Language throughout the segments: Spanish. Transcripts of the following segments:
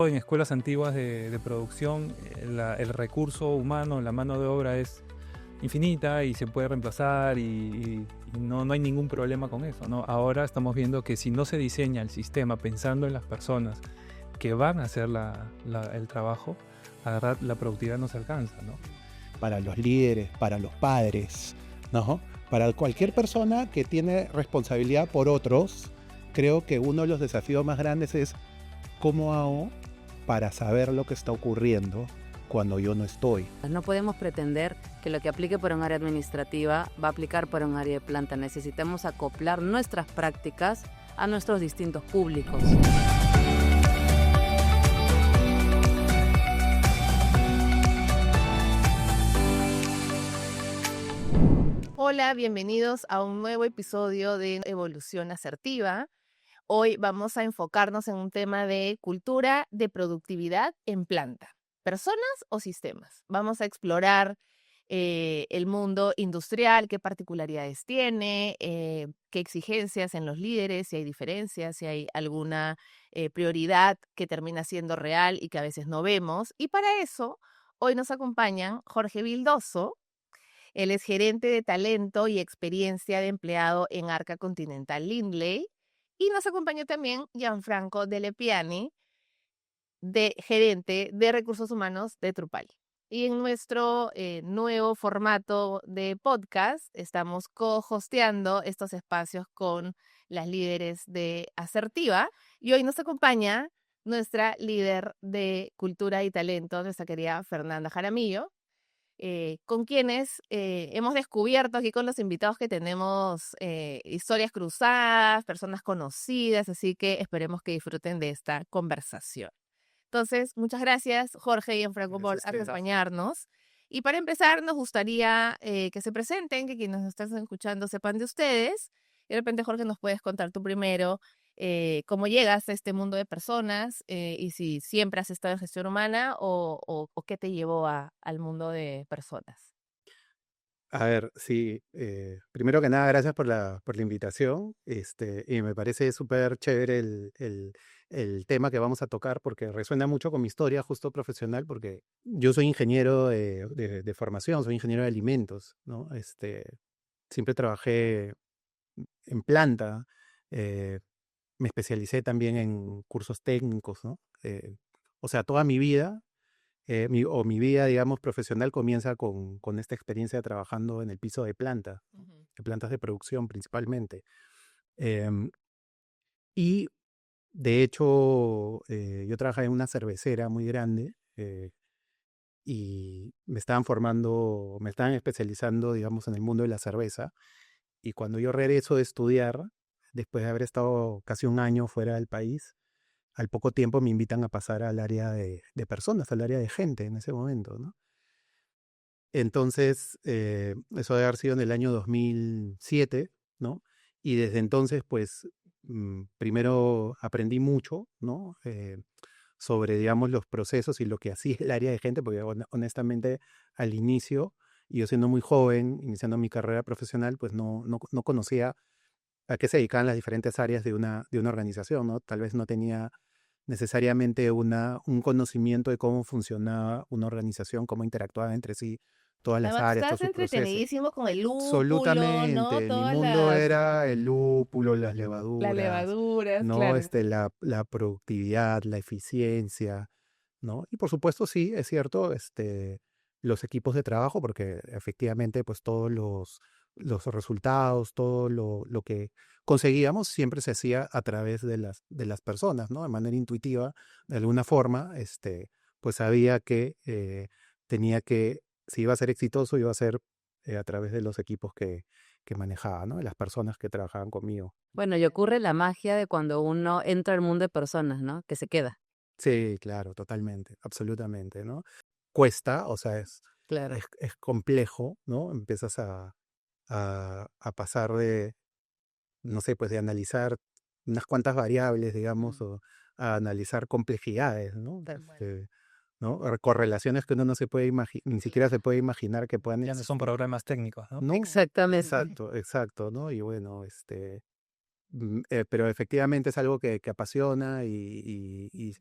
En escuelas antiguas de producción, el recurso humano, la mano de obra es infinita y se puede reemplazar y no hay ningún problema con eso, ¿no? Ahora estamos viendo que si no se diseña el sistema pensando en las personas que van a hacer el trabajo, la verdad la productividad no se alcanza, ¿no? Para los líderes, para los padres, ¿no? Para cualquier persona que tiene responsabilidad por otros, creo que uno de los desafíos más grandes es cómo hago para saber lo que está ocurriendo cuando yo no estoy. No podemos pretender que lo que aplique por un área administrativa va a aplicar por un área de planta. Necesitamos acoplar nuestras prácticas a nuestros distintos públicos. Hola, bienvenidos a un nuevo episodio de Evolución Asertiva. Hoy vamos a enfocarnos en un tema de cultura de productividad en planta. ¿Personas o sistemas? Vamos a explorar el mundo industrial, qué particularidades tiene, qué exigencias en los líderes, si hay diferencias, si hay alguna prioridad que termina siendo real y que a veces no vemos. Y para eso, hoy nos acompañan Jorge Vildoso. Él es gerente de talento y experiencia de empleado en Arca Continental Lindley. Y nos acompañó también Gianfranco Delle Piani, gerente de recursos humanos de Trupal. Y en nuestro nuevo formato de podcast estamos co-hosteando estos espacios con las líderes de Asertiva. Y hoy nos acompaña nuestra líder de cultura y talento, nuestra querida Fernanda Jaramillo, con quienes hemos descubierto aquí con los invitados que tenemos historias cruzadas, personas conocidas, así que esperemos que disfruten de esta conversación. Entonces, muchas gracias, Jorge y Gianfranco, por acompañarnos. Y para empezar, nos gustaría que se presenten, que quienes nos están escuchando sepan de ustedes. Y de repente, Jorge, nos puedes contar tú primero cómo llegas a este mundo de personas y si siempre has estado en gestión humana o qué te llevó al mundo de personas. A ver, sí, primero que nada, gracias por la invitación. Y me parece súper chévere el tema que vamos a tocar porque resuena mucho con mi historia justo profesional, porque yo soy ingeniero de formación, soy ingeniero de alimentos, ¿no? Siempre trabajé en planta, eh, me especialicé también en cursos técnicos, ¿no? O sea, toda mi vida mi vida, digamos, profesional comienza con esta experiencia trabajando en el piso de planta, ¿no? De plantas de producción principalmente. Em, y de hecho, yo trabajaba en una cervecera muy grande y me estaban especializando, digamos, en el mundo de la cerveza. Y cuando yo regreso de estudiar, después de haber estado casi un año fuera del país, al poco tiempo me invitan a pasar al área de personas, al área de gente en ese momento, ¿no? Entonces, eso debe haber sido en el año 2007, ¿no? Y desde entonces, pues, primero aprendí mucho, ¿no? Sobre, digamos, los procesos y lo que hacía el área de gente, porque honestamente al inicio, y yo siendo muy joven, iniciando mi carrera profesional, pues no conocía a qué se dedicaban las diferentes áreas de una organización, ¿no? Tal vez no tenía necesariamente un conocimiento de cómo funcionaba una organización, cómo interactuaban entre sí todas las Además, tú áreas, todos estás sus procesos. entretenidísimo con el lúpulo, ¿no? Absolutamente. Mi Todas mundo las era el lúpulo, las levaduras, levaduras, ¿no? claro. La productividad, la eficiencia, ¿no? Y por supuesto, sí, es cierto, los equipos de trabajo, porque efectivamente, pues todos los resultados, todo lo que conseguíamos siempre se hacía a través de las personas, ¿no? De manera intuitiva, de alguna forma, pues sabía que tenía que, si iba a ser exitoso, iba a ser a través de los equipos que manejaba, ¿no? De las personas que trabajaban conmigo. Bueno, y ocurre la magia de cuando uno entra al mundo de personas, ¿no? Que se queda. Sí, claro, totalmente, absolutamente, ¿no? Cuesta, o sea, Claro. es complejo, ¿no? Empiezas a pasar de, no sé, pues de analizar unas cuantas variables, digamos, o a analizar complejidades, ¿no? Tal cual. ¿No? Correlaciones que uno no se puede ni siquiera se puede imaginar que puedan Ya no son existir. problemas técnicos, ¿no? No, Exactamente. exacto, exacto, ¿no? Y bueno, pero efectivamente es algo que apasiona y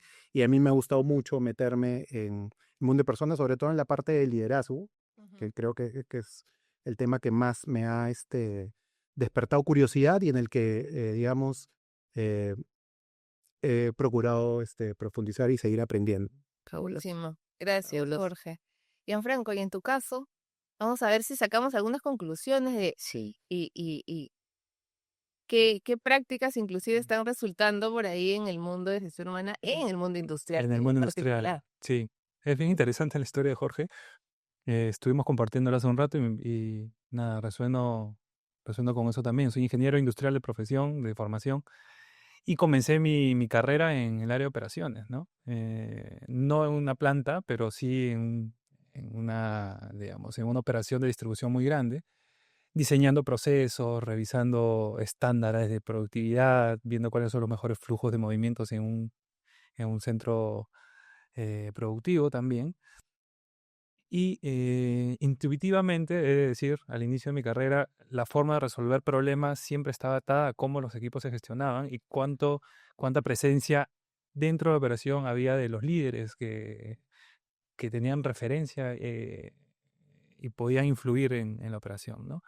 a mí me ha gustado mucho meterme en el mundo de personas, sobre todo en la parte de liderazgo, que creo que es el tema que más me ha despertado curiosidad y en el que, digamos, eh, he procurado profundizar y seguir aprendiendo. Fabuloso. Buenísimo. Gracias, Fabuloso. Jorge. Gianfranco, y en tu caso, vamos a ver si sacamos algunas conclusiones de Sí. y qué prácticas inclusive están resultando por ahí en el mundo de gestión humana, en el mundo industrial En el en mundo industrial, particular. sí. Es bien interesante la historia de Jorge. Estuvimos compartiéndola hace un rato y nada, resueno con eso también. Soy ingeniero industrial de profesión, de formación, y comencé mi carrera en el área de operaciones, ¿no? No en una planta, pero sí en una, digamos, en una operación de distribución muy grande, diseñando procesos, revisando estándares de productividad, viendo cuáles son los mejores flujos de movimientos en un centro productivo también. Y intuitivamente, he de decir, al inicio de mi carrera, la forma de resolver problemas siempre estaba atada a cómo los equipos se gestionaban y cuánta presencia dentro de la operación había de los líderes que tenían referencia y podían influir en la operación, ¿no?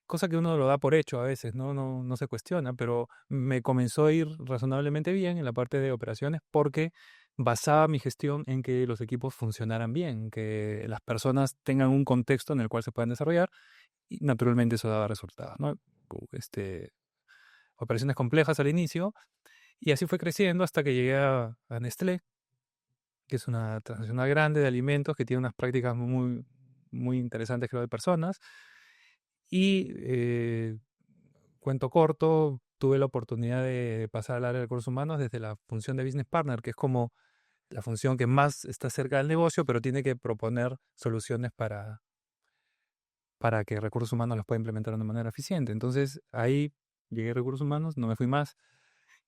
Cosa que uno lo da por hecho a veces, ¿no? No se cuestiona, pero me comenzó a ir razonablemente bien en la parte de operaciones porque basaba mi gestión en que los equipos funcionaran bien, que las personas tengan un contexto en el cual se puedan desarrollar y naturalmente eso daba resultados, ¿no? Operaciones complejas al inicio y así fue creciendo hasta que llegué a Nestlé, que es una transnacional grande de alimentos que tiene unas prácticas muy, muy interesantes, creo, de personas. Y cuento corto, tuve la oportunidad de pasar al área de recursos humanos desde la función de Business Partner, que es como la función que más está cerca del negocio, pero tiene que proponer soluciones para que recursos humanos las pueda implementar de manera eficiente. Entonces ahí llegué a recursos humanos, no me fui más.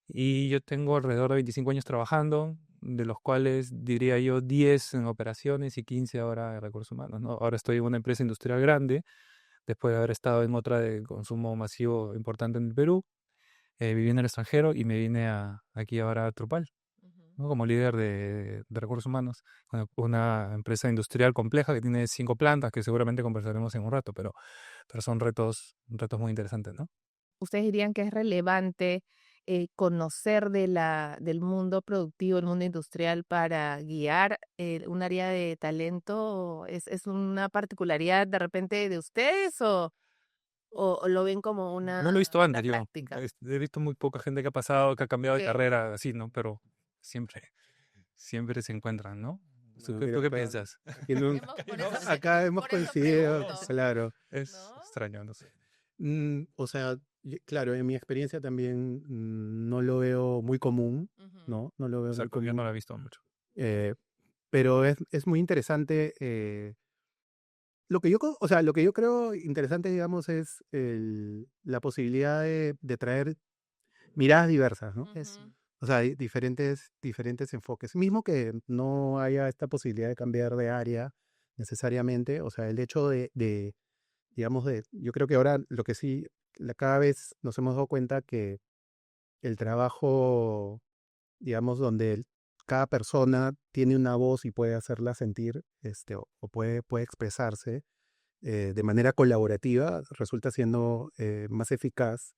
Y yo tengo alrededor de 25 años trabajando, de los cuales diría yo 10 en operaciones y 15 ahora en recursos humanos, ¿no? Ahora estoy en una empresa industrial grande, después de haber estado en otra de consumo masivo importante en el Perú. Viví en el extranjero y me vine aquí ahora a Trupal, ¿no? Como líder de recursos humanos, una empresa industrial compleja que tiene 5 plantas, que seguramente conversaremos en un rato, pero son retos muy interesantes, ¿no? ¿Ustedes dirían que es relevante conocer del mundo productivo, el mundo industrial para guiar un área de talento? ¿Es una particularidad de repente de ustedes o lo ven como No lo he visto una antes, yo. práctica? He visto muy poca gente que ha pasado, que ha cambiado de Que carrera así, ¿no? Pero siempre se encuentran, ¿no? ¿Tú, No, tú qué piensas? aquí no- por eso acá hemos por eso coincidido, pregunto, claro. Es ¿no? extraño, no sé. O sea, claro, en mi experiencia también no lo veo muy común, Ujú. ¿no? No lo veo muy Exacto, yo no común. lo he visto mucho. eh, pero es muy interesante. Lo que yo creo interesante, digamos, es la posibilidad de traer miradas diversas, ¿no? Ujú. O sea, diferentes enfoques. Mismo que no haya esta posibilidad de cambiar de área necesariamente, o sea, el hecho digamos, yo creo que ahora lo que sí, cada vez nos hemos dado cuenta que el trabajo, digamos, donde cada persona tiene una voz y puede hacerla sentir, o puede expresarse de manera colaborativa, resulta siendo más eficaz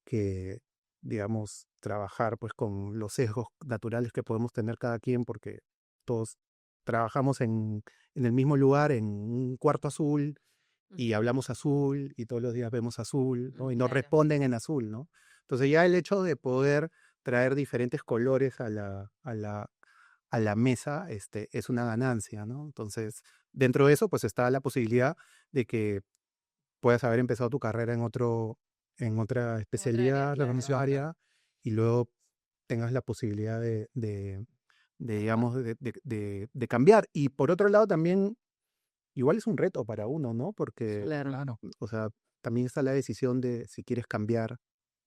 que, digamos, trabajar pues con los sesgos naturales que podemos tener cada quien, porque todos trabajamos en el mismo lugar, en un cuarto azul, y hablamos azul, y todos los días vemos azul, ¿no? Y nos Claro. responden en azul, ¿no? Entonces ya el hecho de poder traer diferentes colores a la mesa, es una ganancia, ¿no? Entonces, dentro de eso, pues está la posibilidad de que puedas haber empezado tu carrera en otra especialidad, claro. área, y luego tengas la posibilidad digamos, de cambiar. Y por otro lado, también, igual es un reto para uno, ¿no? Porque, Claro. Claro. o sea, también está la decisión de si quieres cambiar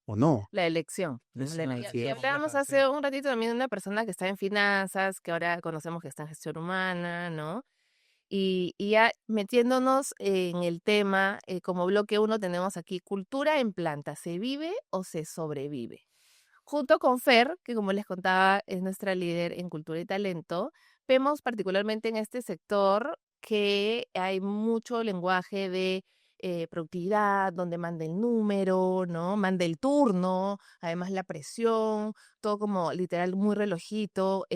o no. La elección, ¿no? Es La una elección. Y elección. hablábamos hace un ratito también de una persona que está en finanzas, que ahora conocemos que está en gestión humana, ¿no? Y ya metiéndonos en el tema, como bloque 1 tenemos aquí cultura en planta, ¿se vive o se sobrevive? Junto con Fer, que como les contaba es nuestra líder en cultura y talento, vemos particularmente en este sector que hay mucho lenguaje de productividad, donde manda el número, ¿no? Manda el turno, además la presión, todo como literal muy relojito,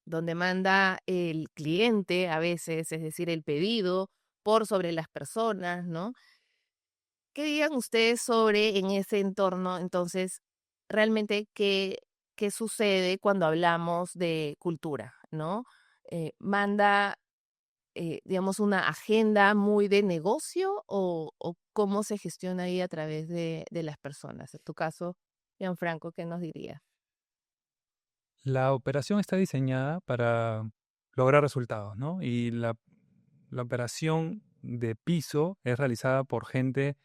donde manda el cliente a veces, es decir, el pedido por sobre las personas, ¿no? ¿Qué digan ustedes sobre en ese entorno, entonces, realmente qué sucede cuando hablamos de cultura, ¿no? ¿Manda, digamos, una agenda muy de negocio o cómo se gestiona ahí a través de las personas? En tu caso, Gianfranco, ¿qué nos dirías? La operación está diseñada para lograr resultados, ¿no? Y la operación de piso es realizada por gente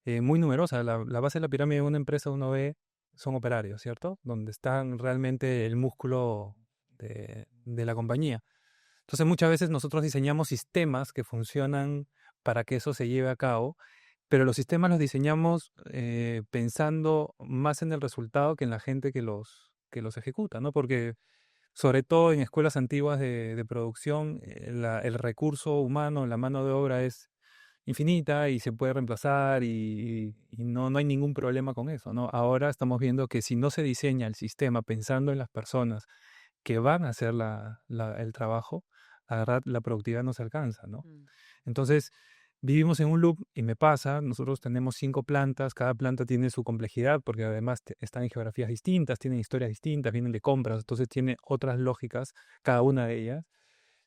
muy numerosa. La base de la pirámide de una empresa, uno ve, son operarios, ¿cierto? Donde están realmente el músculo de la compañía. Entonces muchas veces nosotros diseñamos sistemas que funcionan para que eso se lleve a cabo, pero los sistemas los diseñamos pensando más en el resultado que en la gente que los ejecuta, ¿no? Porque sobre todo en escuelas antiguas de producción, el recurso humano, la mano de obra es infinita y se puede reemplazar y no hay ningún problema con eso, ¿no? Ahora estamos viendo que si no se diseña el sistema pensando en las personas que van a hacer el trabajo, la verdad la productividad no se alcanza, ¿no? Mm. Entonces, vivimos en un loop y me pasa, nosotros tenemos 5 plantas, cada planta tiene su complejidad porque además están en geografías distintas, tienen historias distintas, vienen de compras, entonces tiene otras lógicas cada una de ellas.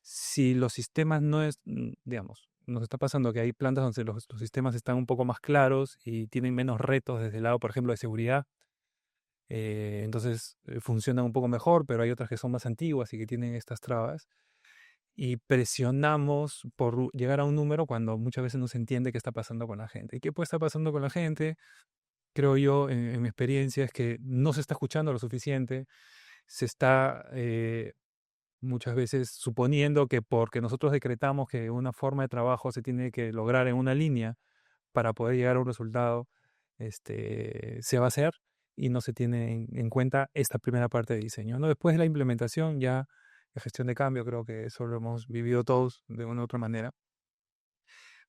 Si los sistemas no es, digamos, nos está pasando que hay plantas donde los sistemas están un poco más claros y tienen menos retos desde el lado, por ejemplo, de seguridad. Entonces funcionan un poco mejor, pero hay otras que son más antiguas y que tienen estas trabas. Y presionamos por llegar a un número cuando muchas veces no se entiende qué está pasando con la gente. ¿Y qué puede estar pasando con la gente? Creo yo, en mi experiencia, es que no se está escuchando lo suficiente, se está muchas veces suponiendo que porque nosotros decretamos que una forma de trabajo se tiene que lograr en una línea para poder llegar a un resultado, se va a hacer y no se tiene en cuenta esta primera parte de diseño, ¿no? Después de la implementación, ya la gestión de cambio, creo que eso lo hemos vivido todos de una u otra manera,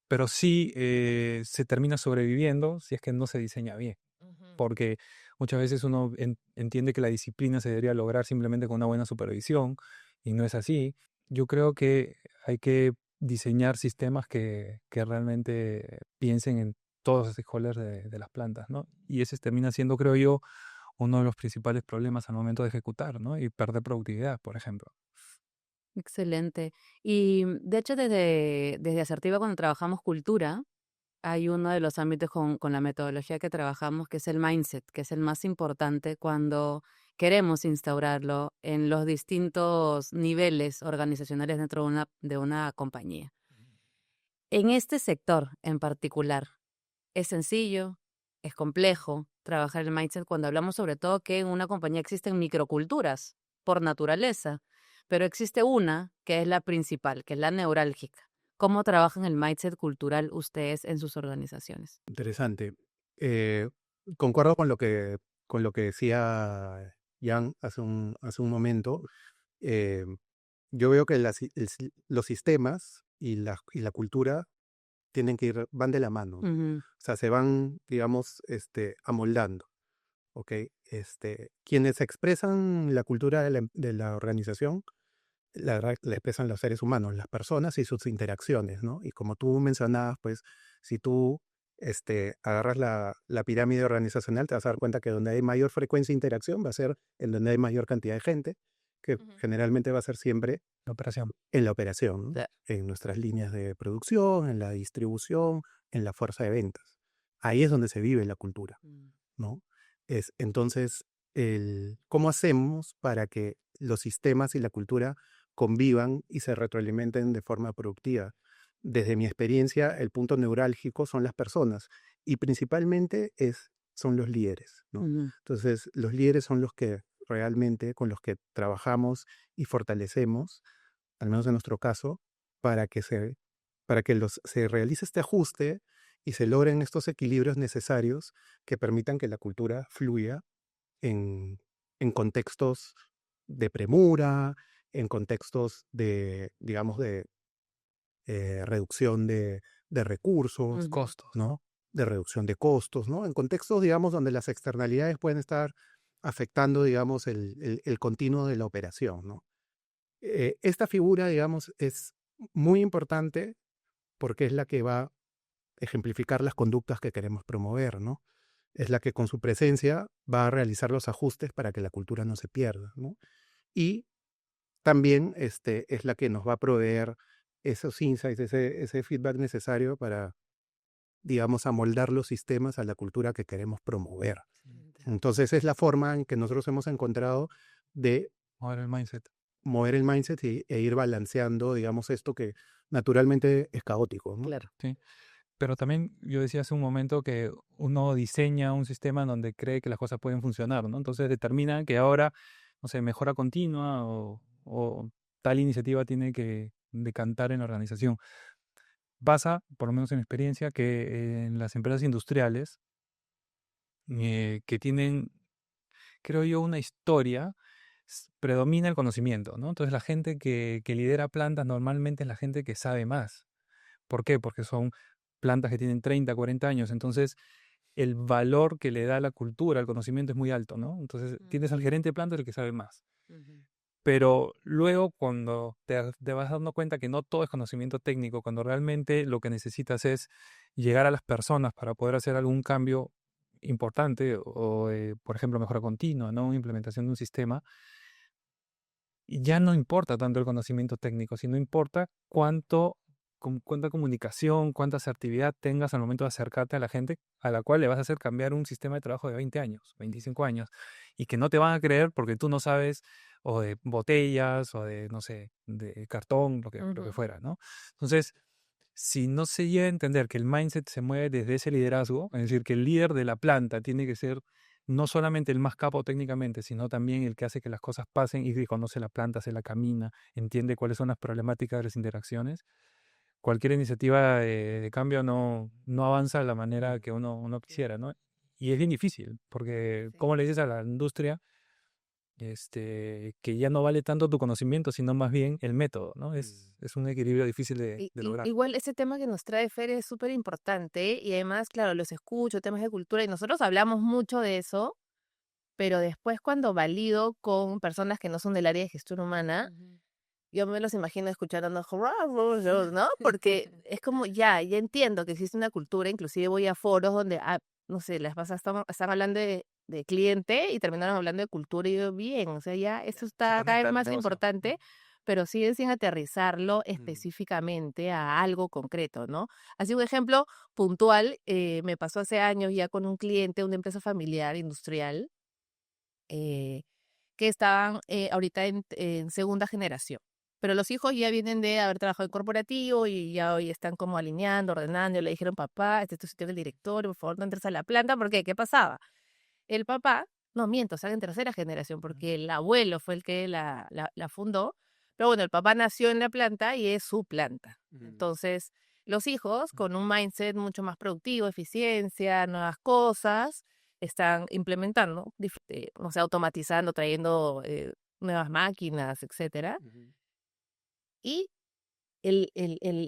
pero sí se termina sobreviviendo si es que no se diseña bien, Ujú. porque muchas veces uno entiende que la disciplina se debería lograr simplemente con una buena supervisión y no es así. Yo creo que hay que diseñar sistemas que realmente piensen en todos los stakeholders de las plantas, ¿no? Y ese termina siendo, creo yo, uno de los principales problemas al momento de ejecutar, ¿no? Y perder productividad, por ejemplo. Excelente. Y de hecho, desde Asertiva, cuando trabajamos cultura, hay uno de los ámbitos con la metodología que trabajamos, que es el mindset, que es el más importante cuando queremos instaurarlo en los distintos niveles organizacionales dentro de una compañía. En este sector en particular, ¿es sencillo? ¿Es complejo trabajar el mindset cuando hablamos sobre todo que en una compañía existen microculturas por naturaleza, pero existe una que es la principal, que es la neurálgica? ¿Cómo trabajan el mindset cultural ustedes en sus organizaciones? Interesante. Eh, concuerdo con lo que decía Jan hace un momento. Eh, yo veo que los sistemas y la cultura van de la mano, ¿no? Ujú, O sea, se van, digamos, amoldando, ¿ok? Quienes expresan la cultura de la organización, la verdad, la expresan los seres humanos, las personas y sus interacciones, ¿no? Y como tú mencionabas, pues, si tú agarras la pirámide organizacional, te vas a dar cuenta que donde hay mayor frecuencia de interacción va a ser en donde hay mayor cantidad de gente, que Ujú. generalmente va a ser siempre La operación. en la operación, ¿no? da- En nuestras líneas de producción, en la distribución, en la fuerza de ventas. Ahí es donde se vive la cultura, mm, ¿no? Entonces, ¿cómo hacemos para que los sistemas y la cultura convivan y se retroalimenten de forma productiva? Desde mi experiencia, el punto neurálgico son las personas y principalmente son los líderes, ¿no? ujú, Entonces, los líderes son los que realmente con los que trabajamos y fortalecemos, al menos en nuestro caso, para que se realice este ajuste y se logren estos equilibrios necesarios que permitan que la cultura fluya en, en contextos de premura, en contextos de, digamos, de reducción de recursos, Costos. ¿no? De reducción de costos, ¿no? En contextos, digamos, donde las externalidades pueden estar afectando, digamos, el continuo de la operación, ¿no? Esta figura, digamos, es muy importante porque es la que va a ejemplificar las conductas que queremos promover, ¿no? Es la que con su presencia va a realizar los ajustes para que la cultura no se pierda, ¿no? Y también es la que nos va a proveer esos insights, ese feedback necesario para, digamos, amoldar los sistemas a la cultura que queremos promover. Excelente. Entonces es la forma en que nosotros hemos encontrado de Ahora el mindset. mover el mindset e ir balanceando, digamos, esto que naturalmente es caótico, ¿no? Claro. Sí. Pero también yo decía hace un momento que uno diseña un sistema en donde cree que las cosas pueden funcionar, ¿no? Entonces determina que ahora, no sé, mejora continua o tal iniciativa tiene que decantar en la organización. Pasa, por lo menos en mi experiencia, que en las empresas industriales que tienen, creo yo, una historia, predomina el conocimiento, ¿no? Entonces la gente que lidera plantas normalmente es la gente que sabe más. ¿Por qué? Porque son plantas que tienen 30, 40 años. Entonces, el valor que le da la cultura, el conocimiento es muy alto, ¿no? Entonces, tienes al gerente de planta el que sabe más. Pero luego, cuando te vas dando cuenta que no todo es conocimiento técnico, cuando realmente lo que necesitas es llegar a las personas para poder hacer algún cambio importante o, por ejemplo, mejora continua, ¿no? Implementación de un sistema, y ya no importa tanto el conocimiento técnico, sino importa cuánta comunicación, cuánta asertividad tengas al momento de acercarte a la gente a la cual le vas a hacer cambiar un sistema de trabajo de 20 años, 25 años, y que no te van a creer porque tú no sabes o de botellas o de, no sé, de cartón, lo que fuera, ¿no? Entonces, si no se llega a entender que el mindset se mueve desde ese liderazgo, es decir, que el líder de la planta tiene que ser no solamente el más capo técnicamente, sino también el que hace que las cosas pasen y que conoce la planta, se la camina, entiende cuáles son las problemáticas de las interacciones. Cualquier iniciativa de cambio no avanza de la manera que uno quisiera, ¿no? Y es bien difícil, porque Sí. ¿cómo le dices a la industria que ya no vale tanto tu conocimiento, sino más bien el método, ¿no? Es un equilibrio difícil de lograr. Igual ese tema que nos trae Fer es súper importante y además, claro, los escucho, temas de cultura y nosotros hablamos mucho de eso, pero después cuando valido con personas que no son del área de gestión humana, yo me los imagino escuchando, ¿no? Porque es como, ya entiendo que existe una cultura, inclusive voy a foros donde, no sé, las pasas están hablando de cliente y terminaron hablando de cultura y yo, bien, o sea, ya eso está cada vez más importante, pero siguen sin aterrizarlo específicamente a algo concreto, ¿no? Así un ejemplo puntual, me pasó hace años ya con un cliente, una empresa familiar industrial, eh, que estaban ahorita en segunda generación. Pero los hijos ya vienen de haber trabajado en corporativo y ya hoy están como alineando, ordenando. Le dijeron, papá, este es tu sitio del directorio, por favor, no entres a la planta. ¿Por qué? ¿Qué pasaba? El papá, no miento, están en tercera generación, porque el abuelo fue el que la fundó. Pero bueno, el papá nació en la planta y es su planta. Entonces, los hijos, con un mindset mucho más productivo, eficiencia, nuevas cosas, están implementando, no sé, automatizando, trayendo nuevas máquinas, etcétera. Y el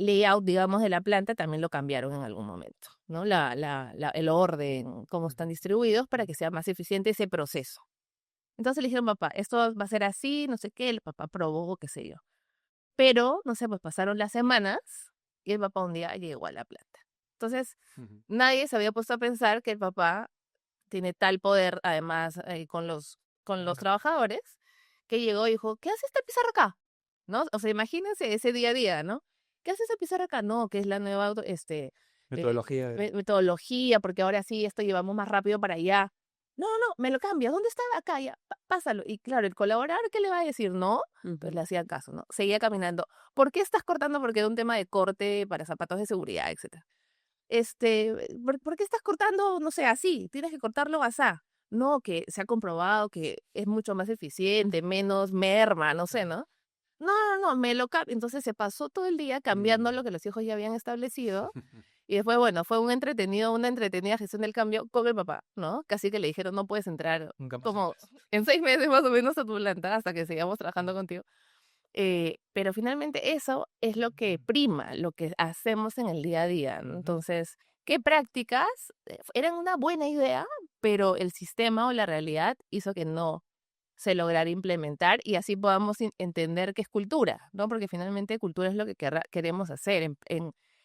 layout, digamos, de la planta también lo cambiaron en algún momento, ¿no? El orden, cómo están distribuidos para que sea más eficiente ese proceso. Entonces le dijeron, papá, esto va a ser así, no sé qué, el papá probó, qué sé yo. Pero, no sé, pues pasaron las semanas y el papá un día llegó a la planta. Entonces, nadie se había puesto a pensar que el papá tiene tal poder, además, con los trabajadores, que llegó y dijo, ¿qué hace esta pizarra acá? ¿No? O sea, imagínense ese día a día, ¿no? ¿Qué hace esa pizarra acá? No, que es la nueva Metodología. metodología, porque ahora sí, esto llevamos más rápido para allá. No, no, me lo cambia. ¿Dónde está? Acá, ya, pásalo. Y claro, el colaborador, ¿qué le va a decir? No, pues le hacía caso, ¿no? Seguía caminando. ¿Por qué estás cortando? Porque era un tema de corte para zapatos de seguridad, etcétera. ¿Por qué estás cortando, no sé, así? Tienes que cortarlo asá. No, que se ha comprobado que es mucho más eficiente, menos merma, no sé, ¿no? No, me lo cambio. Entonces se pasó todo el día cambiando lo que los hijos ya habían establecido. Y después, bueno, fue una entretenida gestión del cambio con el papá, ¿no? Casi que le dijeron, no puedes entrar Nunca más como entras. en 6 meses más o menos a tu planta hasta que sigamos trabajando contigo. Pero finalmente eso es lo que prima, lo que hacemos en el día a día, ¿no? Ujú. Entonces, ¿qué prácticas eran una buena idea, pero el sistema o la realidad hizo que no se lograra implementar y así podamos entender qué es cultura, ¿no? Porque finalmente cultura es lo que queremos hacer.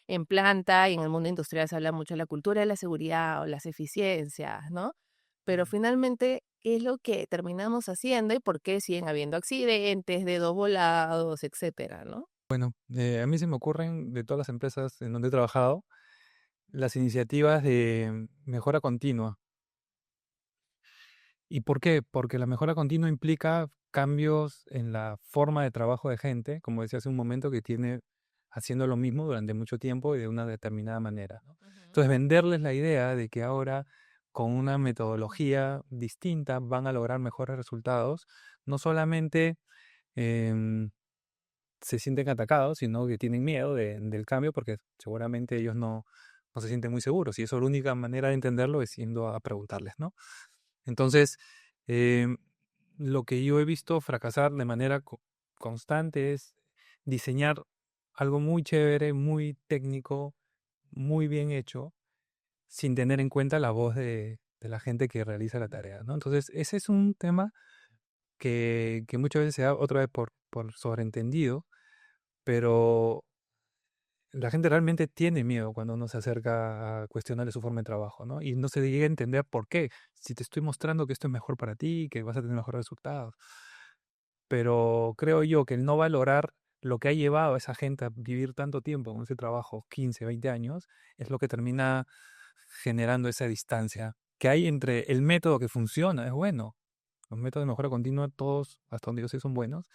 En planta y en el mundo industrial se habla mucho de la cultura de la seguridad o las eficiencias, ¿no? Pero finalmente, ¿qué es lo que terminamos haciendo y por qué siguen habiendo accidentes, dedos volados, etcétera, ¿no? Bueno, a mí se me ocurren de todas las empresas en donde he trabajado las iniciativas de mejora continua. ¿Y por qué? Porque la mejora continua implica cambios en la forma de trabajo de gente, como decía hace un momento, que tiene haciendo lo mismo durante mucho tiempo y de una determinada manera, ¿no? Entonces, venderles la idea de que ahora con una metodología distinta van a lograr mejores resultados, no solamente em, se sienten atacados, sino que tienen miedo del cambio porque seguramente ellos no se sienten muy seguros y eso la única manera de entenderlo es yendo a preguntarles, ¿no? Entonces, em, lo que yo he visto fracasar de manera constante es diseñar algo muy chévere, muy técnico, muy bien hecho, sin tener en cuenta la voz de la gente que realiza la tarea, ¿no? Entonces, ese es un tema que muchas veces se da otra vez por sobreentendido, pero la gente realmente tiene miedo cuando uno se acerca a cuestionarle su forma de trabajo, ¿no? Y no se llega a entender por qué. Si te estoy mostrando que esto es mejor para ti, que vas a tener mejores resultados. Pero creo yo que el no valorar lo que ha llevado a esa gente a vivir tanto tiempo con ese trabajo, 15, 20 años, es lo que termina generando esa distancia que hay entre el método que funciona, es bueno. Los métodos de mejora continua, todos, hasta donde yo sé, son buenos,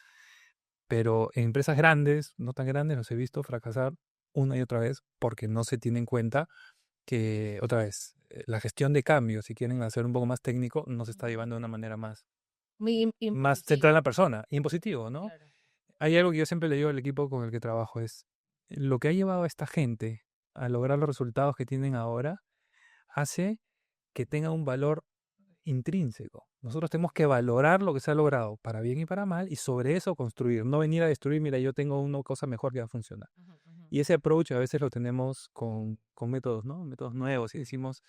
pero en empresas grandes, no tan grandes, los he visto fracasar una y otra vez porque no se tiene en cuenta que, otra vez, la gestión de cambios, si quieren hacer un poco más técnico, no se está llevando de una manera Muy más centrada en la impositivo, persona, y en positivo, ¿no? claro. Hay algo que yo siempre le digo al equipo con el que trabajo, es lo que ha llevado a esta gente a lograr los resultados que tienen ahora, hace que tenga un valor intrínseco. Nosotros tenemos que valorar lo que se ha logrado, para bien y para mal, y sobre eso construir, no venir a destruir, mira, yo tengo una cosa mejor que va a funcionar. Ujú, ujú. Y ese approach a veces lo tenemos con métodos, ¿no? Métodos nuevos y decimos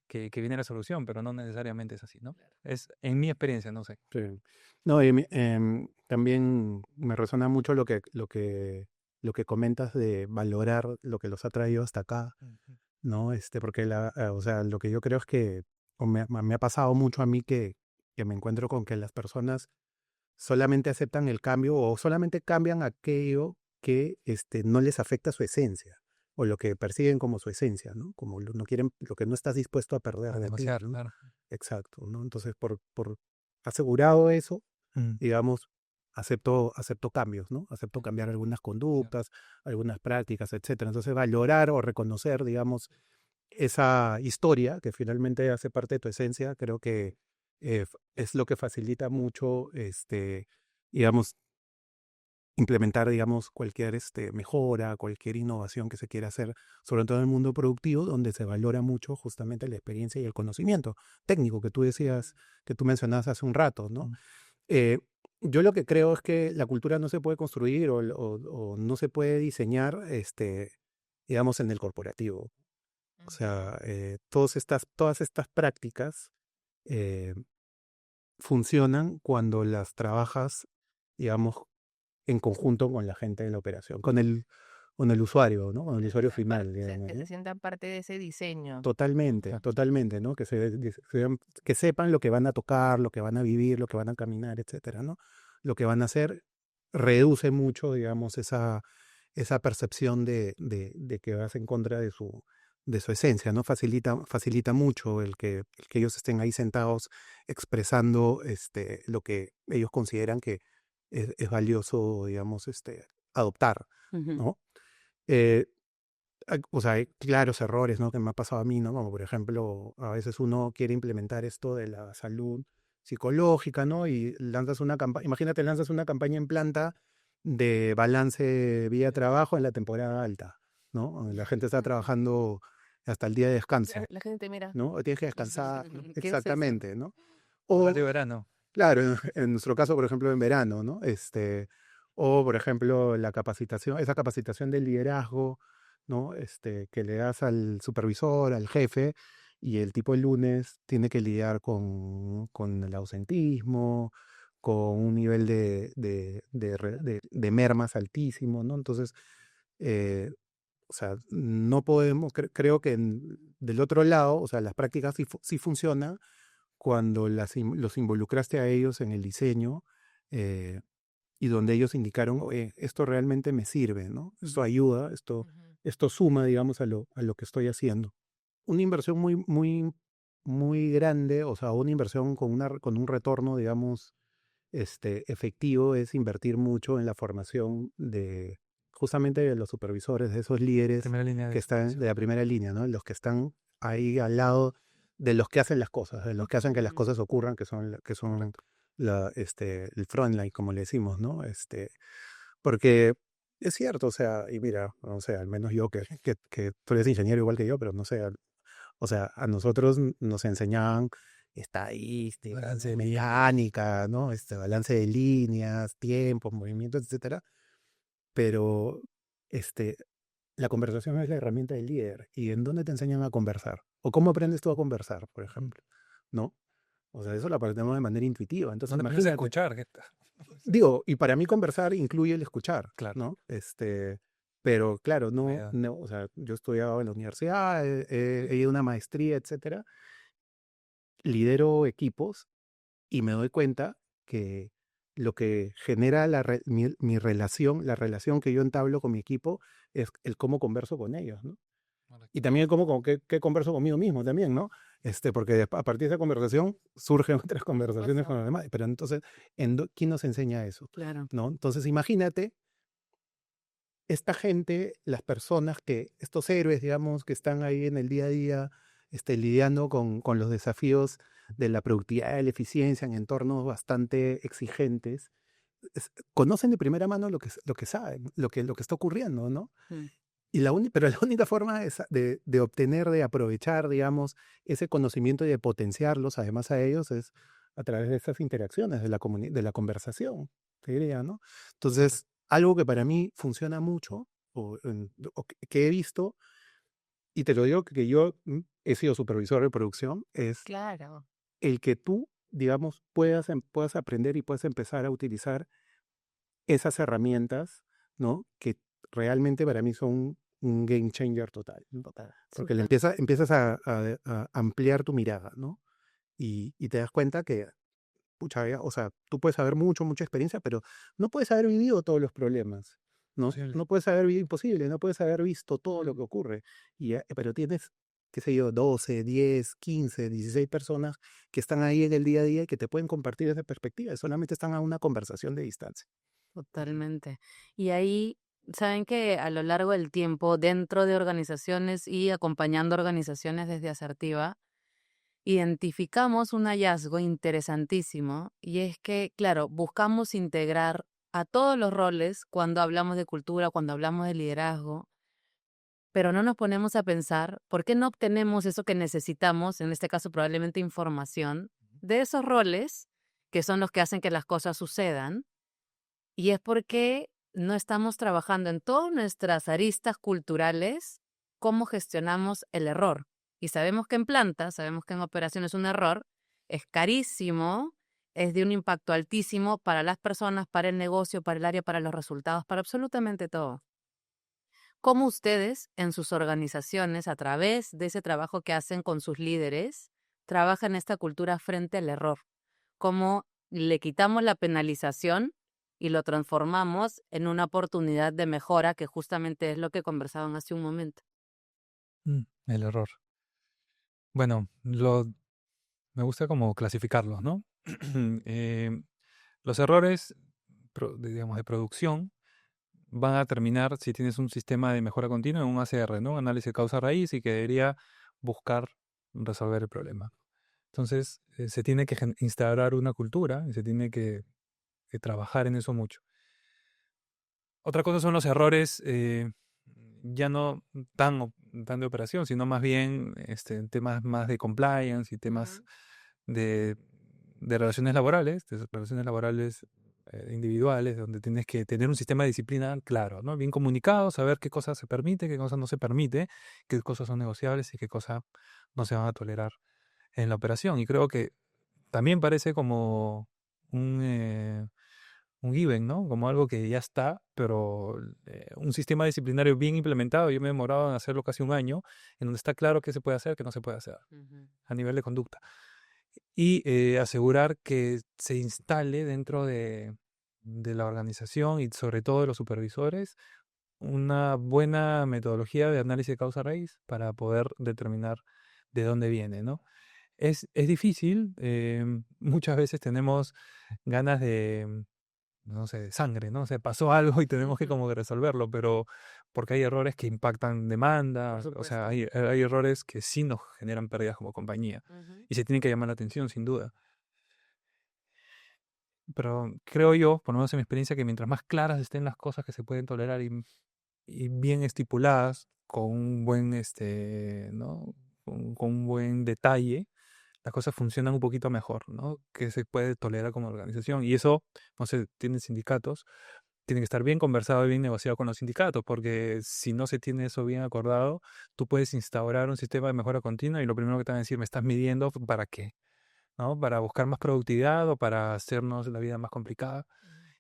que viene la solución, pero no necesariamente es así, ¿no? Es en mi experiencia, no sé. Sí. No, y también me resuena mucho lo que comentas de valorar lo que los ha traído hasta acá, Ujú. ¿no? Porque o sea, lo que yo creo es que o me ha pasado mucho a mí que me encuentro con que las personas solamente aceptan el cambio o solamente cambian aquello que no les afecta su esencia o lo que persiguen como su esencia, ¿no? Como no quieren, lo que no estás dispuesto a perder A de ti, negociar, ¿no? claro. Exacto, ¿no? Entonces, por asegurado eso, Mm, digamos, acepto cambios, ¿no? Acepto cambiar algunas cierto. conductas, algunas prácticas, etcétera. Entonces, valorar o reconocer, digamos, esa historia que finalmente hace parte de tu esencia, creo que es lo que facilita mucho, digamos, implementar, digamos, cualquier mejora, cualquier innovación que se quiera hacer, sobre todo en el mundo productivo, donde se valora mucho justamente la experiencia y el conocimiento técnico que tú decías, que tú mencionabas hace un rato, ¿no? Mm, Eh, yo lo que creo es que la cultura no se puede construir o no se puede diseñar, digamos, en el corporativo. O sea, todas estas prácticas eh, funcionan cuando las trabajas, digamos, en conjunto con la gente de la operación, con el usuario, ¿no? Con el usuario final, digamos, Que se ¿no? sientan parte de ese diseño. Totalmente, claro. totalmente, ¿no? Que sepan lo que van a tocar, lo que van a vivir, lo que van a caminar, etcétera, ¿no? Lo que van a hacer reduce mucho, digamos, esa percepción de que vas en contra de su esencia, ¿no? Facilita mucho el que ellos estén ahí sentados expresando lo que ellos consideran que es valioso, digamos, adoptar, Ujú. ¿no? O sea, hay claros errores, ¿no? Que me ha pasado a mí, ¿no? Como por ejemplo, a veces uno quiere implementar esto de la salud psicológica, ¿no? Y lanzas una campaña, imagínate, lanzas una campaña en planta de balance vida-trabajo en la temporada alta, ¿no? La gente está trabajando hasta el día de descanso, La gente mira, ¿no? O tienes que descansar, ¿no? ¿Qué es eso? Exactamente, ¿no? Horario O, verano. claro, en nuestro caso, por ejemplo, en verano, ¿no? O, por ejemplo, esa capacitación del liderazgo, ¿no? Que le das al supervisor, al jefe, y el tipo el lunes tiene que lidiar con el ausentismo, con un nivel de mermas altísimo, ¿no? Entonces, eh, o sea, no podemos, creo que del otro lado, o sea, las prácticas sí funcionan cuando los involucraste a ellos en el diseño, eh, y donde ellos indicaron: "Oye, esto realmente me sirve, ¿no? Esto ayuda, esto suma, digamos, a lo que estoy haciendo". Una inversión muy, muy, muy grande, o sea, una inversión con un retorno, digamos, efectivo, es invertir mucho en la formación de justamente de los supervisores, de esos líderes Primera línea que de están de supervisión. la primera línea, ¿no? Los que están ahí al lado de los que hacen las cosas, de los que hacen que las cosas ocurran, que son el frontline, como le decimos, ¿no? Porque es cierto, o sea, y mira, o sea, al menos yo que tú eres ingeniero igual que yo, pero no sé, o sea, a nosotros nos enseñaban estadística, Balance de mecánica, ¿no? Balance de líneas, tiempos, movimientos, etcétera. Pero este, la conversación es la herramienta del líder. ¿Y en dónde te enseñan a conversar? ¿O cómo aprendes tú a conversar, por ejemplo? ¿No? O sea, eso lo aprendemos de manera intuitiva. Entonces, ¿Dónde aprendes a imagínate. escuchar? ¿Qué está? Digo, y para mí conversar incluye el escuchar, Claro. ¿no? Pero claro, Vaya. o sea, yo he estudiado en la universidad, he ido a una maestría, etcétera, lidero equipos y me doy cuenta que lo que genera mi relación, la relación que yo entablo con mi equipo, es el cómo converso con ellos, ¿no? Y también el cómo qué converso conmigo mismo también, ¿no? Porque a partir de esa conversación surgen otras conversaciones con los demás. Pero entonces, ¿quién nos enseña eso? Claro. ¿No? Entonces, imagínate esta gente, las personas estos héroes, digamos, que están ahí en el día a día, lidiando con los desafíos de la productividad y la eficiencia en entornos bastante exigentes, conocen de primera mano lo que saben, lo que está ocurriendo, ¿no? Mm. Pero la única forma de obtener, de aprovechar, digamos, ese conocimiento y de potenciarlos, además a ellos, es a través de estas interacciones, de la conversación, te diría, ¿no? Entonces, algo que para mí funciona mucho, o que he visto, y te lo digo que yo he sido supervisor de producción, es claro. el que tú, digamos, puedas aprender y puedas empezar a utilizar esas herramientas, ¿no? Que realmente para mí son un game changer total, ¿no? Porque Súper. empiezas a ampliar tu mirada, ¿no? Y te das cuenta que, pucha, o sea, tú puedes saber mucha experiencia, pero no puedes haber vivido todos los problemas, ¿no? Posible. No puedes haber vivido imposible, no puedes haber visto todo lo que ocurre. Pero tienes, qué sé yo, 12, 10, 15, 16 personas que están ahí en el día a día y que te pueden compartir esa perspectiva. Solamente están a una conversación de distancia. Totalmente. Y ahí, saben que a lo largo del tiempo, dentro de organizaciones y acompañando organizaciones desde Asertiva, identificamos un hallazgo interesantísimo y es que, claro, buscamos integrar a todos los roles cuando hablamos de cultura, cuando hablamos de liderazgo, pero no nos ponemos a pensar por qué no obtenemos eso que necesitamos, en este caso probablemente información, de esos roles que son los que hacen que las cosas sucedan. Y es porque no estamos trabajando en todas nuestras aristas culturales cómo gestionamos el error. Y sabemos que en plantas, sabemos que en operaciones un error es carísimo, es de un impacto altísimo para las personas, para el negocio, para el área, para los resultados, para absolutamente todo. ¿Cómo ustedes en sus organizaciones, a través de ese trabajo que hacen con sus líderes, trabajan esta cultura frente al error? ¿Cómo le quitamos la penalización y lo transformamos en una oportunidad de mejora, que justamente es lo que conversaban hace un momento? El error. Bueno, me gusta como clasificarlos, ¿no? Los errores, digamos, de producción van a terminar si tienes un sistema de mejora continua en un ACR, ¿no? Análisis de causa-raíz, y que debería buscar resolver el problema. Entonces, se tiene que instaurar una cultura y se tiene que trabajar en eso mucho. Otra cosa son los errores, ya no tan de operación, sino más bien en temas más de compliance y temas de relaciones laborales, individuales, donde tienes que tener un sistema de disciplina claro, ¿no? Bien comunicado, saber qué cosas se permite, qué cosas no se permite, qué cosas son negociables y qué cosas no se van a tolerar en la operación. Y creo que también parece como un given, ¿no? Como algo que ya está, pero un sistema disciplinario bien implementado, yo me he demorado en hacerlo casi un año, en donde está claro qué se puede hacer, qué no se puede hacer a nivel de conducta. Y asegurar que se instale dentro de la organización y sobre todo de los supervisores una buena metodología de análisis de causa-raíz para poder determinar de dónde viene, ¿no? Es difícil, muchas veces tenemos ganas de, no sé, de sangre, ¿no? O sea, pasó algo y tenemos que como que resolverlo, pero porque hay errores que impactan demandas, o sea, hay errores que sí nos generan pérdidas como compañía y se tienen que llamar la atención, sin duda. Pero creo yo, por lo menos en mi experiencia, que mientras más claras estén las cosas que se pueden tolerar y bien estipuladas, con un buen, ¿no? Con un buen detalle, las cosas funcionan un poquito mejor, ¿no? Que se puede tolerar como organización. Y eso, no sé, tienen sindicatos, tiene que estar bien conversado y bien negociado con los sindicatos, porque si no se tiene eso bien acordado, tú puedes instaurar un sistema de mejora continua y lo primero que te van a decir, ¿me estás midiendo para qué? ¿No? Para buscar más productividad o para hacernos la vida más complicada.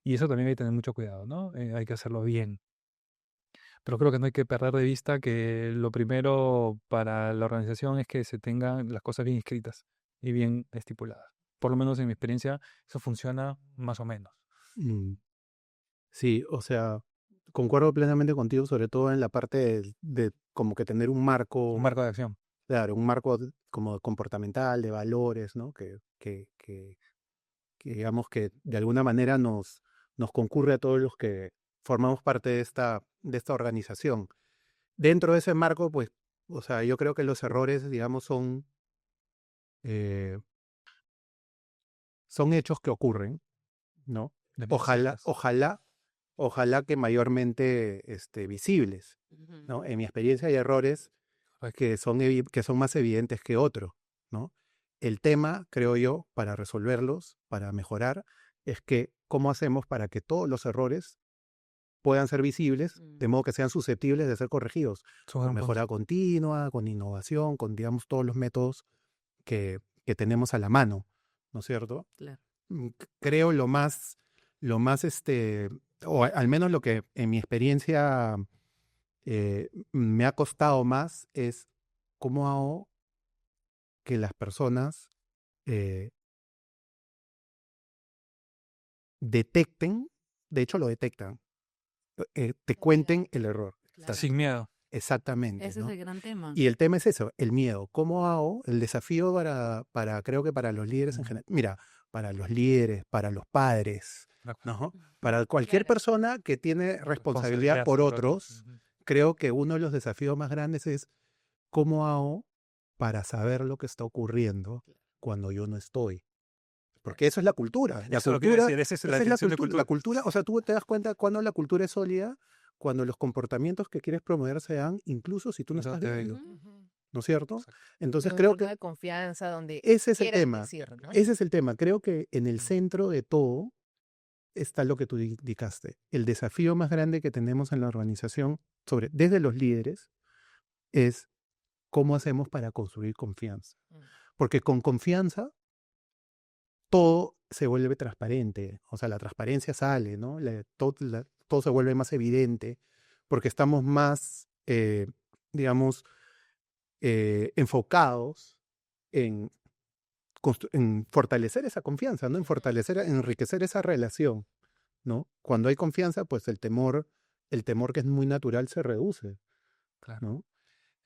Y eso también hay que tener mucho cuidado, ¿no? Hay que hacerlo bien. Pero creo que no hay que perder de vista que lo primero para la organización es que se tengan las cosas bien escritas y bien estipuladas. Por lo menos en mi experiencia, eso funciona más o menos. Mm. Sí, o sea, concuerdo plenamente contigo, sobre todo en la parte de como que tener un Un marco, marco de acción. claro, un marco como comportamental, de valores, ¿no? Que digamos que de alguna manera nos concurre a todos los que formamos parte de esta organización. Dentro de ese marco, pues, o sea, yo creo que los errores, digamos, eh, son hechos que ocurren, ¿no? De Ojalá, ciertas. ojalá que mayormente visibles, ¿no? En mi experiencia hay errores que son más evidentes que otros, ¿no? El tema, creo yo, para resolverlos, para mejorar, es que cómo hacemos para que todos los errores puedan ser visibles, de modo que sean susceptibles de ser corregidos, con mejora continua, con innovación, con, digamos, todos los métodos que tenemos a la mano, ¿no es cierto? Claro. Creo o al menos lo que en mi experiencia me ha costado más es cómo hago que las personas detecten, de hecho lo detectan, te cuenten el error. Claro. Sin miedo. Exactamente, Ese es ¿no? el gran tema. Y el tema es eso, el miedo. ¿Cómo hago? El desafío creo que para los líderes en general, mira, para los líderes, para los padres, ¿no? Para cualquier Claro. persona que tiene responsabilidad por otros, creo que uno de los desafíos más grandes es cómo hago para saber lo que está ocurriendo cuando yo no estoy. Porque eso es la cultura. La Eso es lo que iba a cultura, decir, esa es la esa es definición de cultura. la cultura, o sea, tú te das cuenta cuando la cultura es sólida, cuando los comportamientos que quieres promover se dan, incluso si tú no estás viendo, ¿no es cierto? Exacto. Entonces Un creo entorno que de confianza donde ese es el quieran tema. decir, ¿no? Ese es el tema. Creo que en el centro de todo está lo que tú indicaste. El desafío más grande que tenemos en la organización, desde los líderes, es cómo hacemos para construir confianza. Porque con confianza todo se vuelve transparente, o sea, la transparencia sale, ¿no? Todo se vuelve más evidente porque estamos más, digamos, enfocados en, en fortalecer esa confianza, ¿no? En enriquecer esa relación, ¿no? Cuando hay confianza, pues el temor que es muy natural se reduce, Claro. ¿no?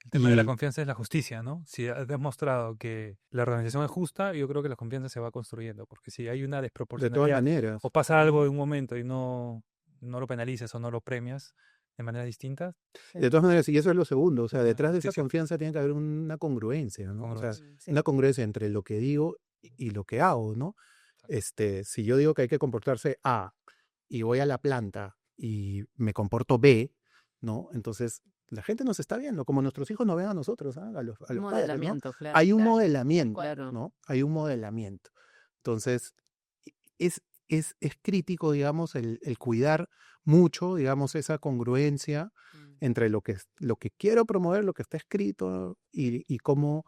El tema de la Y confianza es la justicia, ¿no? Si has demostrado que la organización es justa, yo creo que la confianza se va construyendo, porque si hay una de todas desproporcionalidad maneras, o pasa algo en un momento y no lo penalices o no lo premias de manera distinta, de todas maneras, y eso es lo segundo, o sea, detrás de esa justicia. confianza tiene que haber una congruencia, ¿no? O sea, Congruencia. Sí. una congruencia entre lo que digo y lo que hago, ¿no? Si yo digo que hay que comportarse A y voy a la planta y me comporto B, ¿no? Entonces, la gente nos está viendo, como nuestros hijos nos ven a nosotros, ¿ah? A los padres, ¿no? Modelamiento, claro. Hay un Claro, modelamiento, Claro. ¿no? Hay un modelamiento. Entonces, es crítico, digamos, el cuidar mucho, digamos, esa congruencia entre lo que quiero promover, lo que está escrito y cómo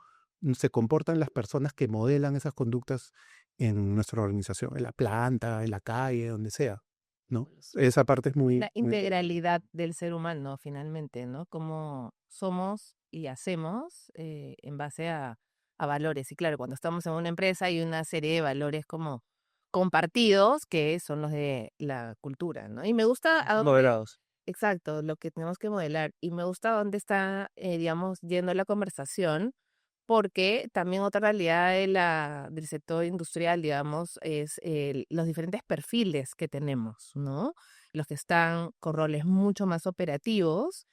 se comportan las personas que modelan esas conductas en nuestra organización, en la planta, en la calle, donde sea, ¿no? Esa parte es la muy importante. integralidad del ser humano, finalmente, ¿no? Cómo somos y hacemos en base a valores. Y claro, cuando estamos en una empresa hay una serie de valores como compartidos que son los de la cultura, ¿no? Y me gusta a dónde, Moderados. exacto, lo que tenemos que modelar. Y me gusta a dónde está, digamos, yendo la conversación, porque también otra realidad del sector industrial, digamos, es los diferentes perfiles que tenemos, ¿no? Los que están con roles mucho más operativos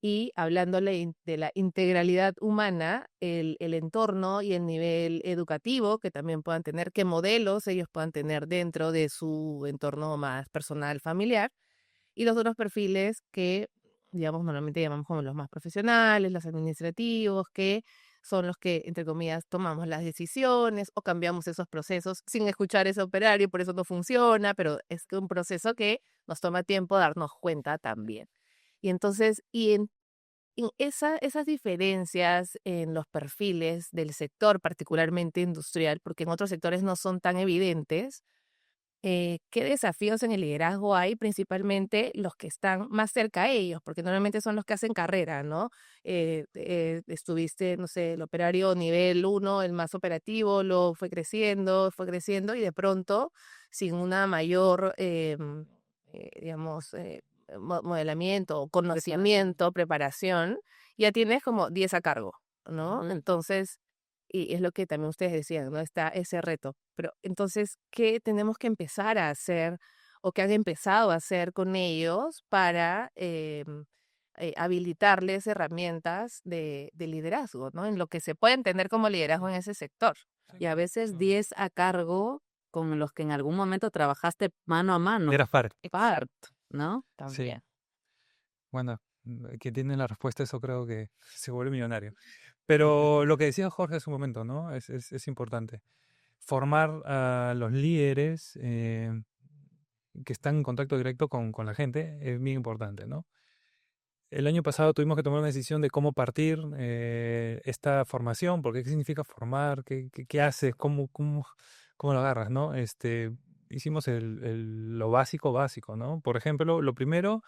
y hablándole de la integralidad humana, el entorno y el nivel educativo que también puedan tener, qué modelos ellos puedan tener dentro de su entorno más personal, familiar, y los otros perfiles que, digamos, normalmente llamamos como los más profesionales, los administrativos, que son los que, entre comillas, tomamos las decisiones o cambiamos esos procesos sin escuchar ese operario, por eso no funciona, pero es que un proceso que nos toma tiempo darnos cuenta también. Y entonces, en esas diferencias en los perfiles del sector, particularmente industrial, porque en otros sectores no son tan evidentes, ¿qué desafíos en el liderazgo hay? Principalmente los que están más cerca a ellos, porque normalmente son los que hacen carrera, ¿no? Estuviste, no sé, el operario nivel uno, el más operativo, lo fue creciendo y de pronto, sin una mayor, digamos, modelamiento o conocimiento, preparación, ya tienes como 10 a cargo, ¿no? Ujú. Entonces, y es lo que también ustedes decían, ¿no? Está ese reto. Pero entonces, ¿qué tenemos que empezar a hacer o qué han empezado a hacer con ellos para habilitarles herramientas de liderazgo, ¿no? En lo que se puede entender como liderazgo en ese sector. Y a veces 10 a cargo con los que en algún momento trabajaste mano a mano. Era FARC. Part, ¿no? Sí. También. Bueno, quien tiene la respuesta a eso creo que se vuelve millonario. Pero lo que decía Jorge hace un momento, ¿no? Es importante. Formar a los líderes que están en contacto directo con la gente es bien importante, ¿no? El año pasado tuvimos que tomar una decisión de cómo partir esta formación, porque qué significa formar, qué haces, cómo lo agarras, ¿no? Hicimos lo básico, ¿no? Por ejemplo, lo primero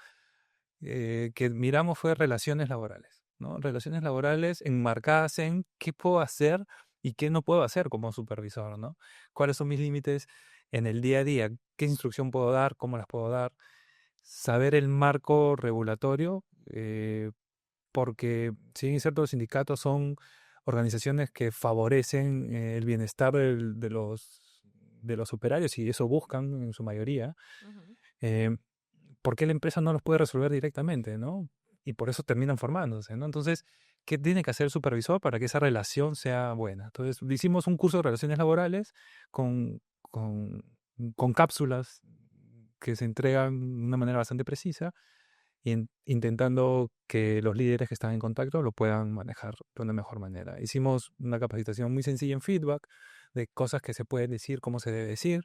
que miramos fue relaciones laborales, ¿no? Relaciones laborales enmarcadas en qué puedo hacer y qué no puedo hacer como supervisor, ¿no? ¿Cuáles son mis límites en el día a día? ¿Qué instrucción puedo dar? ¿Cómo las puedo dar? Saber el marco regulatorio, porque si bien es cierto, los sindicatos son organizaciones que favorecen el bienestar de los operarios y eso buscan en su mayoría, eh, ¿por qué la empresa no los puede resolver directamente, ¿no? Y por eso terminan formándose, ¿no? Entonces, ¿qué tiene que hacer el supervisor para que esa relación sea buena? Entonces, hicimos un curso de relaciones laborales con cápsulas que se entregan de una manera bastante precisa y intentando que los líderes que están en contacto lo puedan manejar de una mejor manera. Hicimos una capacitación muy sencilla en feedback de cosas que se pueden decir, cómo se debe decir,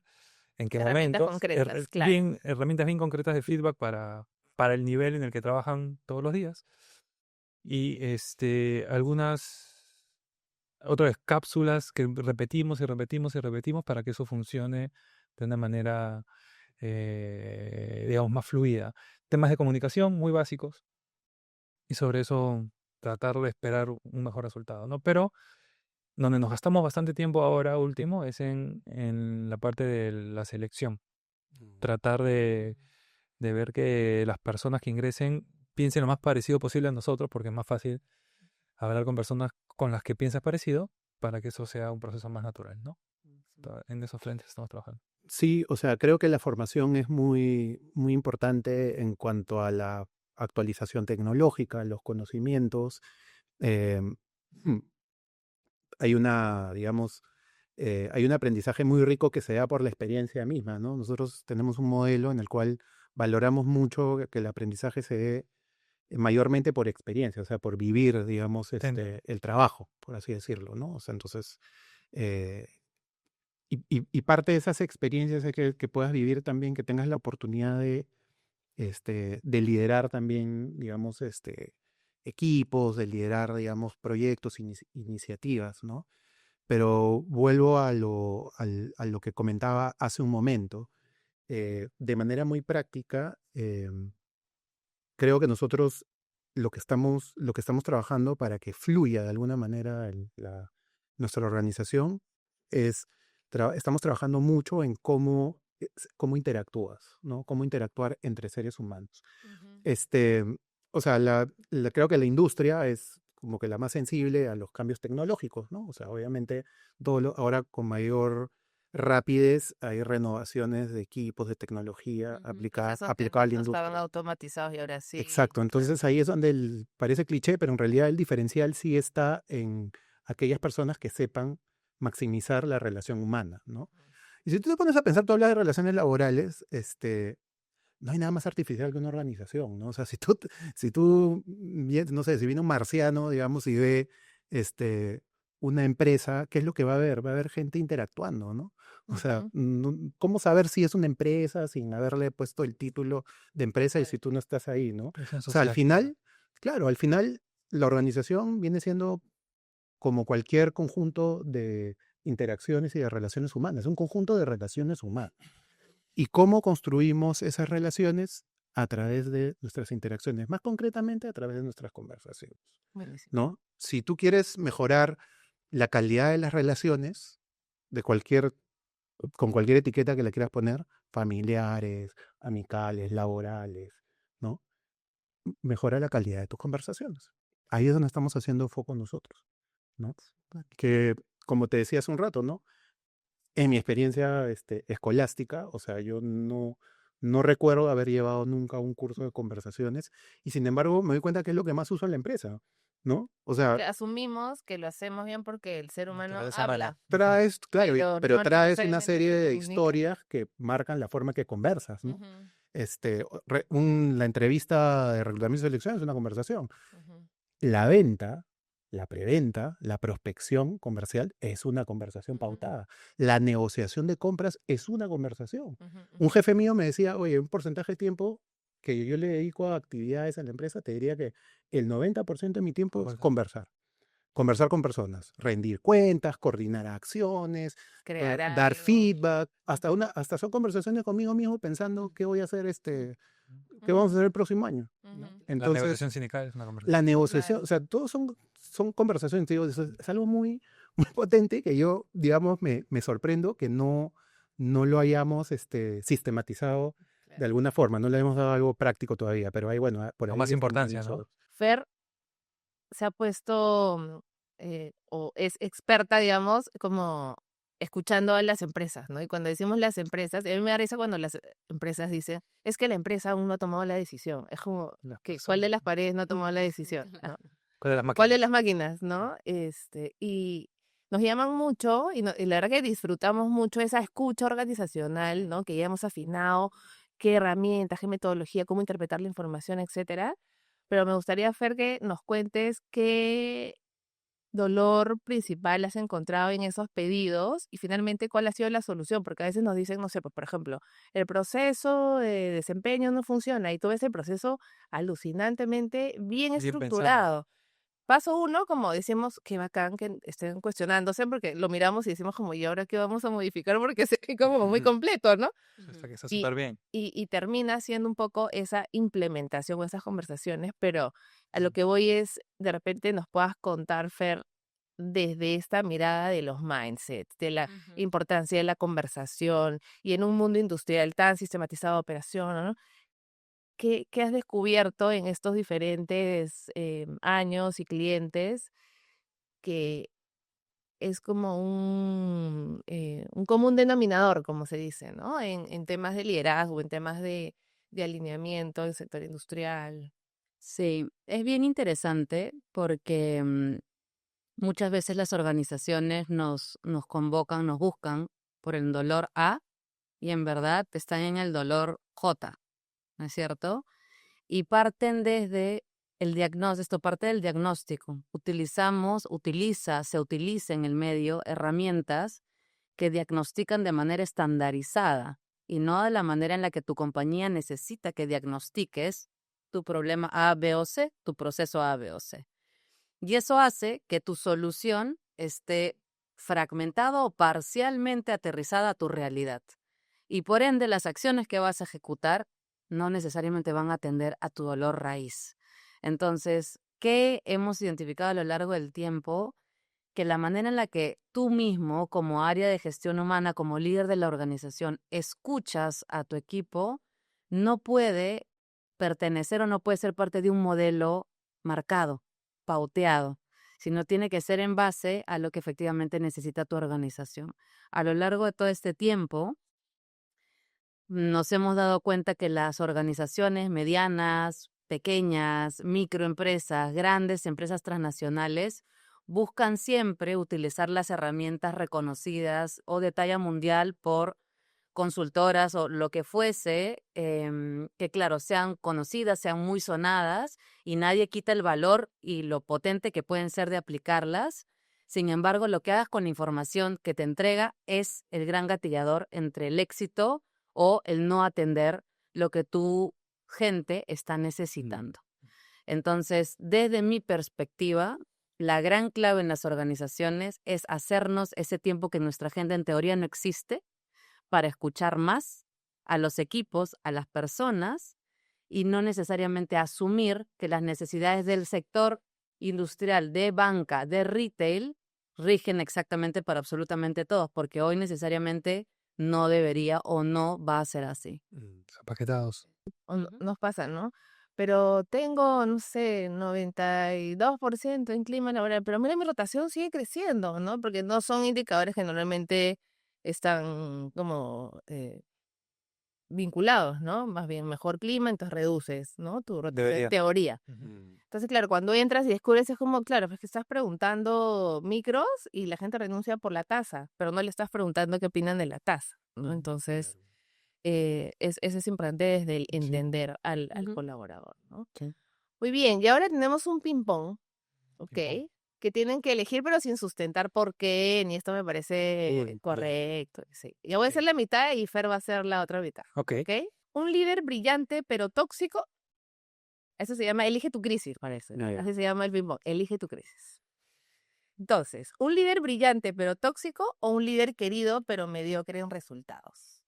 en qué Herramientas momentos, concretas, claro. herramientas bien concretas de feedback para el nivel en el que trabajan todos los días. Y algunas otras cápsulas que repetimos y repetimos y repetimos para que eso funcione de una manera, digamos, más fluida. Temas de comunicación muy básicos y sobre eso tratar de esperar un mejor resultado, ¿no? Pero donde nos gastamos bastante tiempo ahora último es en la parte de la selección. Tratar de ver que las personas que ingresen piensen lo más parecido posible a nosotros, porque es más fácil hablar con personas con las que piensas parecido para que eso sea un proceso más natural, ¿no? En esos frentes estamos trabajando. Sí, o sea, creo que la formación es muy, muy importante en cuanto a la actualización tecnológica, los conocimientos. Eh, hay digamos, hay un aprendizaje muy rico que se da por la experiencia misma, ¿no? Nosotros tenemos un modelo en el cual valoramos mucho que el aprendizaje se dé mayormente por experiencia, o sea, por vivir, digamos, el trabajo, por así decirlo, ¿no? O sea, entonces, eh, y parte de esas experiencias es que puedas vivir también, que tengas la oportunidad de liderar también, digamos, equipos, de liderar, digamos, proyectos, iniciativas, ¿no? Pero vuelvo a lo que comentaba hace un momento. De manera muy práctica, creo que nosotros lo que estamos trabajando para que fluya de alguna manera nuestra organización es, estamos trabajando mucho en cómo interactúas, ¿no? Cómo interactuar entre seres humanos. Ujú. O sea, creo que la industria es como que la más sensible a los cambios tecnológicos, ¿no? O sea, obviamente ahora con mayor rapidez hay renovaciones de equipos de tecnología Ujú. aplicada Procesos que a la no estaban industria. automatizados y ahora sí. Exacto, Claro. entonces ahí es donde parece cliché, pero en realidad el diferencial sí está en aquellas personas que sepan maximizar la relación humana, ¿no? Y si tú te pones a pensar, tú hablas de relaciones laborales, no hay nada más artificial que una organización, ¿no? O sea, si tú, no sé, si viene un marciano, digamos, y ve una empresa, ¿qué es lo que va a ver? Va a haber gente interactuando, ¿no? O sea, Ujú. ¿cómo saber si es una empresa sin haberle puesto el título de empresa y Claro. si tú no estás ahí, ¿no? Presión O sea, al social, claro. final, claro, al final la organización viene siendo como cualquier conjunto de interacciones y de relaciones humanas, es un conjunto de relaciones humanas. ¿Y cómo construimos esas relaciones? A través de nuestras interacciones, más concretamente a través de nuestras conversaciones, Buenísimo. ¿no? Si tú quieres mejorar la calidad de las relaciones, con cualquier etiqueta que le quieras poner, familiares, amicales, laborales, ¿no? Mejora la calidad de tus conversaciones. Ahí es donde estamos haciendo foco nosotros, ¿no? Que, como te decía hace un rato, ¿no? En mi experiencia escolástica, o sea, yo no recuerdo haber llevado nunca un curso de conversaciones y sin embargo me doy cuenta que es lo que más uso en la empresa, ¿no? O sea, Asumimos que lo hacemos bien porque el ser humano Naturaleza humana. habla, traes, claro, pero pero no traes una necesariamente serie que de comunica. historias que marcan la forma que conversas, ¿no? Ujú, La entrevista de reclutamiento y selección es una conversación. ujú, La venta, la preventa, la prospección comercial es una conversación ujú, pautada. La negociación de compras es una conversación. ujú, Un ujú. jefe mío me decía, oye, un porcentaje de tiempo que yo le dedico a actividades en la empresa, te diría que el 90% de mi tiempo es Conversación. conversar con personas, rendir cuentas, coordinar acciones, Crear dar algo. feedback, hasta son conversaciones conmigo mismo pensando qué voy a hacer qué vamos a hacer el próximo año, ¿no? Ujú. La Entonces, negociación sindical es una la conversación. negociación, o Claro. sea, todos son conversaciones, te digo, es algo muy, muy potente que yo, digamos, me sorprendo que no lo hayamos sistematizado de Claro. alguna forma, no le hemos dado algo práctico todavía, pero ahí, bueno, por Con ahí más estamos importancia, ¿no? nosotros. Fer se ha puesto o es experta, digamos, como escuchando a las empresas, ¿no? Y cuando decimos las empresas, a mí me da risa cuando las empresas dicen, es que la empresa aún no ha tomado la decisión. Es como, Las ¿cuál de personas. las paredes no ha tomado la decisión? ¿No? ¿Cuál de las ¿Cuál de máquinas? las máquinas, no? Y nos llaman mucho y la verdad que disfrutamos mucho esa escucha organizacional, ¿no? Que ya hemos afinado qué herramientas, qué metodología, cómo interpretar la información, etcétera. Pero me gustaría, Fer, que nos cuentes qué dolor principal has encontrado en esos pedidos y finalmente cuál ha sido la solución, porque a veces nos dicen, no sé, pues por ejemplo, el proceso de desempeño no funciona y todo ese proceso alucinantemente bien Bien pensado. estructurado. Paso uno, como decimos, qué bacán que estén cuestionándose, porque lo miramos y decimos como, ¿y ahora qué vamos a modificar? Porque se ve como muy completo, ¿no? Hasta que está Y, súper bien. y termina siendo un poco esa implementación o esas conversaciones, pero a lo que voy es, de repente nos puedas contar, Fer, desde esta mirada de los mindsets, de la importancia de la conversación y en un mundo industrial tan sistematizado de operación, ¿no? ¿Qué has descubierto en estos diferentes años y clientes que es como un común denominador, como se dice, ¿no? En temas de liderazgo, en temas de alineamiento del sector industrial. Sí, es bien interesante porque muchas veces las organizaciones nos convocan, nos buscan por el dolor A y en verdad están en el dolor J. ¿no es cierto? Y parten desde el diagnóstico, esto parte del diagnóstico. Se utiliza en el medio herramientas que diagnostican de manera estandarizada y no de la manera en la que tu compañía necesita que diagnostiques tu problema A, B o C, tu proceso A, B o C. Y eso hace que tu solución esté fragmentada o parcialmente aterrizada a tu realidad. Y por ende, las acciones que vas a ejecutar no necesariamente van a atender a tu dolor raíz. Entonces, ¿qué hemos identificado a lo largo del tiempo? Que la manera en la que tú mismo, como área de gestión humana, como líder de la organización, escuchas a tu equipo, no puede pertenecer o no puede ser parte de un modelo marcado, pauteado, sino tiene que ser en base a lo que efectivamente necesita tu organización. A lo largo de todo este tiempo, nos hemos dado cuenta que las organizaciones medianas, pequeñas, microempresas, grandes empresas transnacionales buscan siempre utilizar las herramientas reconocidas o de talla mundial por consultoras o lo que fuese, que claro, sean conocidas, sean muy sonadas y nadie quita el valor y lo potente que pueden ser de aplicarlas. Sin embargo, lo que hagas con la información que te entrega es el gran gatillador entre el éxito o el no atender lo que tu gente está necesitando. Entonces, desde mi perspectiva, la gran clave en las organizaciones es hacernos ese tiempo que en nuestra agenda en teoría no existe para escuchar más a los equipos, a las personas y no necesariamente asumir que las necesidades del sector industrial, de banca, de retail, rigen exactamente para absolutamente todos, porque hoy necesariamente no debería o no va a ser así. Zapaquetados. Nos pasa, ¿no? Pero tengo, no sé, 92% en clima laboral, pero mira, mi rotación sigue creciendo, ¿no? Porque no son indicadores que normalmente están como vinculados, ¿no? Más bien mejor clima, entonces reduces, ¿no? Tu Debería. teoría. Entonces, claro, cuando entras y descubres es como, claro, pues que estás preguntando micros y la gente renuncia por la tasa, pero no le estás preguntando qué opinan de la tasa, ¿no? Entonces, eso es importante desde el entender al Ujú. colaborador, ¿no? Sí. Muy bien, y ahora tenemos un ping-pong, ¿ok? Ping-pong. Que tienen que elegir, pero sin sustentar por qué, ni esto me parece Uy, correcto. Sí. Yo voy a hacer la mitad y Fer va a hacer la otra mitad, Ok. ¿ok? Un líder brillante pero tóxico, eso se llama Elige tu crisis, parece. ya. Así se llama el ping-pong, Elige tu crisis. Entonces, ¿un líder brillante pero tóxico o un líder querido pero mediocre en resultados?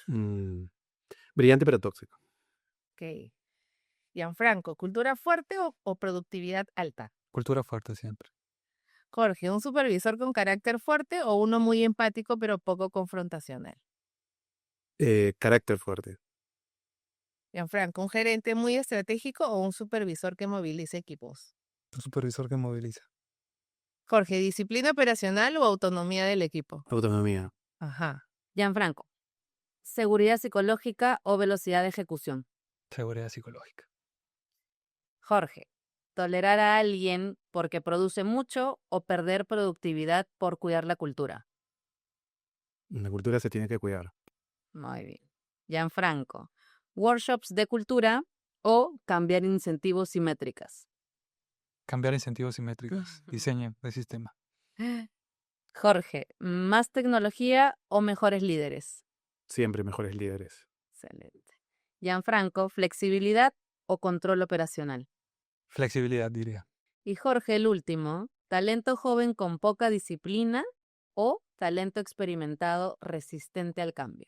Mm, Brillante pero tóxico. Ok. Gianfranco, ¿cultura fuerte o productividad alta? Cultura fuerte siempre. Jorge, ¿un supervisor con carácter fuerte o uno muy empático pero poco confrontacional? Carácter fuerte. Gianfranco, ¿un gerente muy estratégico o un supervisor que movilice equipos? Un supervisor que moviliza. Jorge, ¿disciplina operacional o autonomía del equipo? Autonomía. Ajá. Gianfranco, seguridad psicológica o velocidad de ejecución. Seguridad psicológica. Jorge, tolerar a alguien porque produce mucho o perder productividad por cuidar la cultura. La cultura se tiene que cuidar. Muy bien. Gianfranco, workshops de cultura o cambiar incentivos y métricas. Cambiar incentivos simétricos. Diseño de sistema. Jorge, más tecnología o mejores líderes. Siempre mejores líderes. Excelente. Gianfranco, flexibilidad o control operacional. Flexibilidad, diría. Y Jorge, el último, talento joven con poca disciplina o talento experimentado resistente al cambio.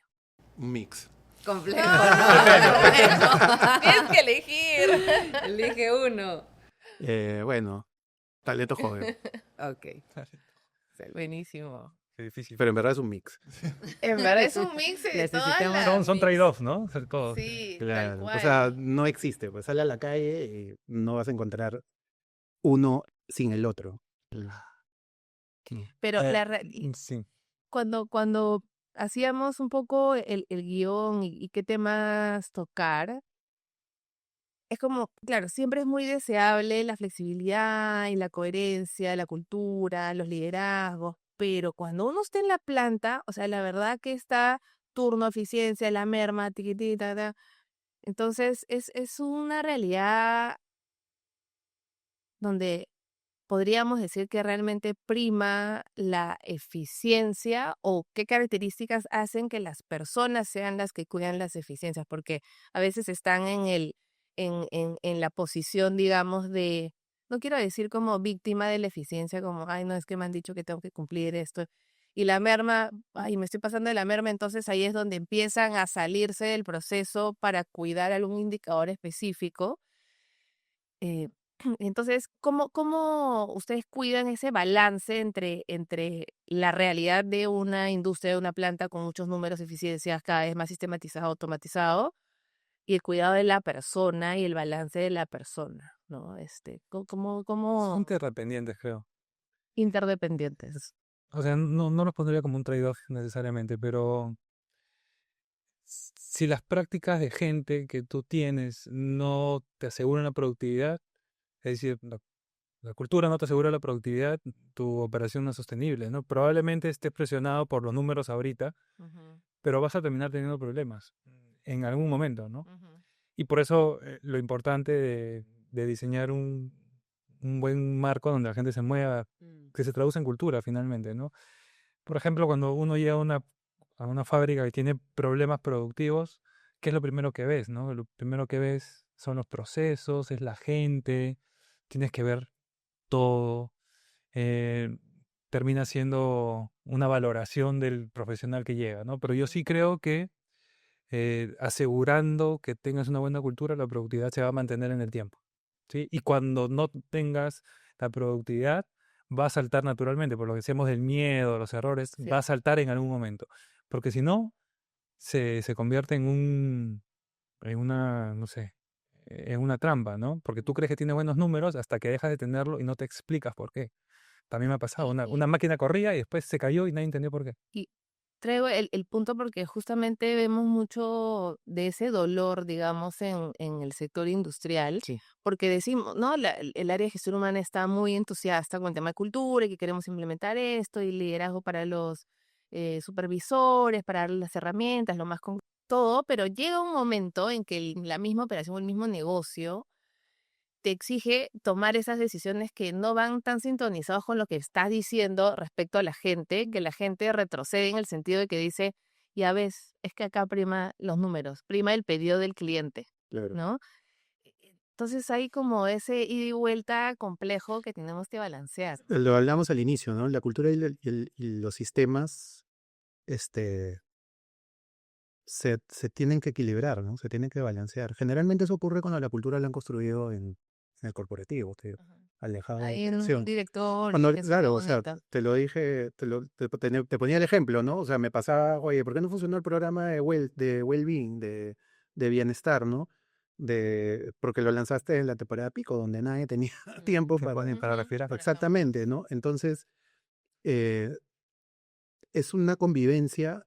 Un mix. Complejo. Tienes que elegir. Elige uno. Bueno, talento joven. Ok. Buenísimo. Qué difícil. Pero en verdad es un mix. En verdad es un mix de todas Necesitamos- las Son mix. trade-offs, ¿no? Hacer todo. Sí, tal Claro. cual. O sea, no existe. Pues sale a la calle y no vas a encontrar uno sin el otro. Pero Sí. cuando hacíamos un poco el guión y qué temas tocar, es como, claro, siempre es muy deseable la flexibilidad y la coherencia, la cultura, los liderazgos, pero cuando uno está en la planta, o sea, la verdad que está turno, eficiencia, la merma, tiquitita. Entonces, es una realidad donde podríamos decir que realmente prima la eficiencia o qué características hacen que las personas sean las que cuidan las eficiencias, porque a veces están en la posición, digamos, de, no quiero decir como víctima de la eficiencia, como, ay, no, es que me han dicho que tengo que cumplir esto. Y la merma, ay, me estoy pasando de la merma, entonces ahí es donde empiezan a salirse del proceso para cuidar algún indicador específico. Eh, entonces, ¿cómo ustedes cuidan ese balance entre la realidad de una industria, de una planta con muchos números, eficiencias, cada vez más sistematizado, automatizado, y el cuidado de la persona y el balance de la persona, ¿no? Son ¿Cómo interdependientes, creo. interdependientes? O sea, no los pondría como un trade-off necesariamente, pero si las prácticas de gente que tú tienes no te aseguran la productividad, es decir, la cultura no te asegura la productividad, tu operación no es sostenible, ¿no? Probablemente estés presionado por los números ahorita, Ujú, pero vas a terminar teniendo problemas en algún momento, ¿no? ujú. Y por eso lo importante de diseñar un buen marco donde la gente se mueva, que se traduce en cultura finalmente, ¿no? Por ejemplo, cuando uno llega a una fábrica que tiene problemas productivos, ¿qué es lo primero que ves, no? Lo primero que ves son los procesos, es la gente, tienes que ver todo. eh, Termina siendo una valoración del profesional que llega, ¿no? Pero yo sí creo que asegurando que tengas una buena cultura, la productividad se va a mantener en el tiempo, ¿sí? Y cuando no tengas la productividad, va a saltar naturalmente, por lo que decíamos del miedo, los errores, Sí. va a saltar en algún momento. Porque si no, se convierte en una, no sé, en una trampa, ¿no? Porque tú crees que tienes buenos números hasta que dejas de tenerlo y no te explicas por qué. También me ha pasado, Y, una máquina corría y después se cayó y nadie entendió por qué. y traigo el punto porque justamente vemos mucho de ese dolor, digamos, en el sector industrial, Sí. porque decimos, ¿no? El área de gestión humana está muy entusiasta con el tema de cultura y que queremos implementar esto y liderazgo para los supervisores, para darles las herramientas, lo más con todo, pero llega un momento en que la misma operación o el mismo negocio te exige tomar esas decisiones que no van tan sintonizados con lo que estás diciendo respecto a la gente, que la gente retrocede en el sentido de que dice, ya ves, es que acá prima los números, prima el pedido del cliente, Claro. ¿no? Entonces hay como ese ida y vuelta complejo que tenemos que balancear. Lo hablamos al inicio, ¿no? La cultura y los sistemas, este, se tienen que equilibrar, ¿no? Se tienen que balancear. Generalmente eso ocurre cuando la cultura la han construido en el corporativo, Ajá. alejado de Hay la un acción. director y Cuando, que suena claro, o sea, bonito. te lo dije, te ponía el ejemplo, ¿no? O sea, me pasaba, oye, ¿por qué no funcionó el programa de well-being, de bienestar, ¿no? Porque lo lanzaste en la temporada pico, donde nadie tenía tiempo Para respirar. Por ejemplo. exactamente, ¿no? Entonces, eh, es una convivencia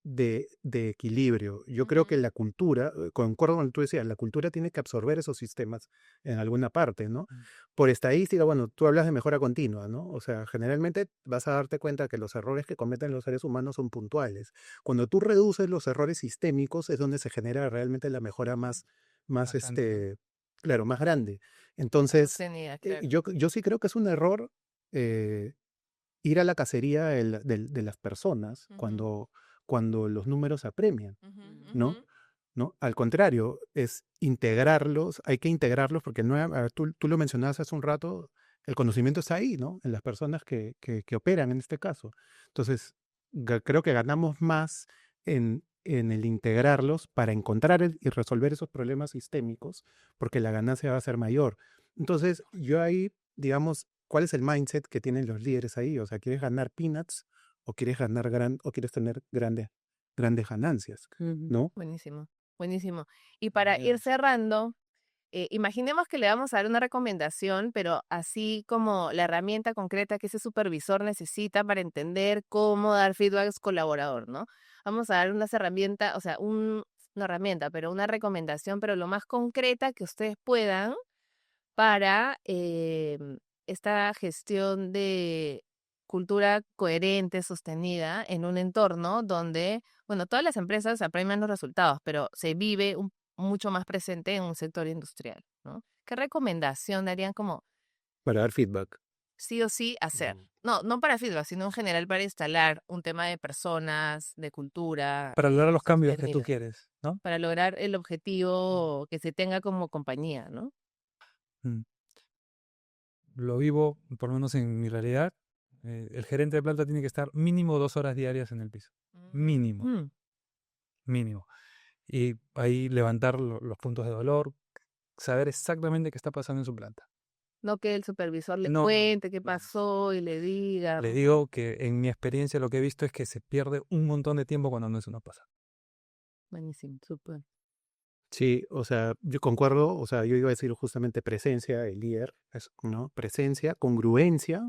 de equilibrio. Yo creo que Ujú. la cultura, concuerdo con lo que tú decías, la cultura tiene que absorber esos sistemas en alguna parte, ¿no? Mm. Por estadística, bueno, tú hablas de mejora continua, ¿no? O sea, generalmente vas a darte cuenta que los errores que cometen los seres humanos son puntuales. Cuando tú reduces los errores sistémicos es donde se genera realmente la mejora más Bastante, ¿no? claro, más grande. Entonces, Sostenida, claro. yo sí creo que es un error eh, ir a la cacería de las personas Ujú, cuando los números apremian, ujú, ¿no? ujú. ¿No? Al contrario, es integrarlos, hay que integrarlos porque no, a ver, tú lo mencionabas hace un rato, el conocimiento está ahí, ¿no? En las personas que operan en este caso. Entonces, creo que ganamos más en el integrarlos para encontrar y resolver esos problemas sistémicos, porque la ganancia va a ser mayor. Entonces, yo ahí, digamos, ¿cuál es el mindset que tienen los líderes ahí? O sea, ¿quieres ganar peanuts o quieres o quieres tener grandes ganancias? Ujú. ¿No? Buenísimo, buenísimo. Y para ir Yes. cerrando, imaginemos que le vamos a dar una recomendación, pero así como la herramienta concreta que ese supervisor necesita para entender cómo dar feedback a su colaborador, ¿no? Vamos a dar unas herramientas, o sea, una herramienta, pero una recomendación, pero lo más concreta que ustedes puedan para esta gestión de cultura coherente, sostenida en un entorno donde, bueno, todas las empresas apremian los resultados, pero se vive mucho más presente en un sector industrial, ¿no? ¿Qué recomendación darían como Para dar feedback. sí o sí hacer? Mm. No para feedback, sino en general para instalar un tema de personas, de cultura, Para lograr los cambios que tú sostenida, quieres, ¿no? para lograr el objetivo que se tenga como compañía, ¿no? Mm. Lo vivo, por lo menos en mi realidad. El gerente de planta tiene que estar mínimo 2 horas diarias en el piso. Mínimo, Mm. mínimo. Y ahí levantar los puntos de dolor, saber exactamente qué está pasando en su planta. No que el supervisor le No, cuente qué pasó y le diga. le digo que en mi experiencia lo que he visto es que se pierde un montón de tiempo cuando no eso no pasa. Buenísimo, súper. Sí, o sea, yo concuerdo, o sea, yo iba a decir justamente presencia, el líder, ¿no? Presencia, congruencia,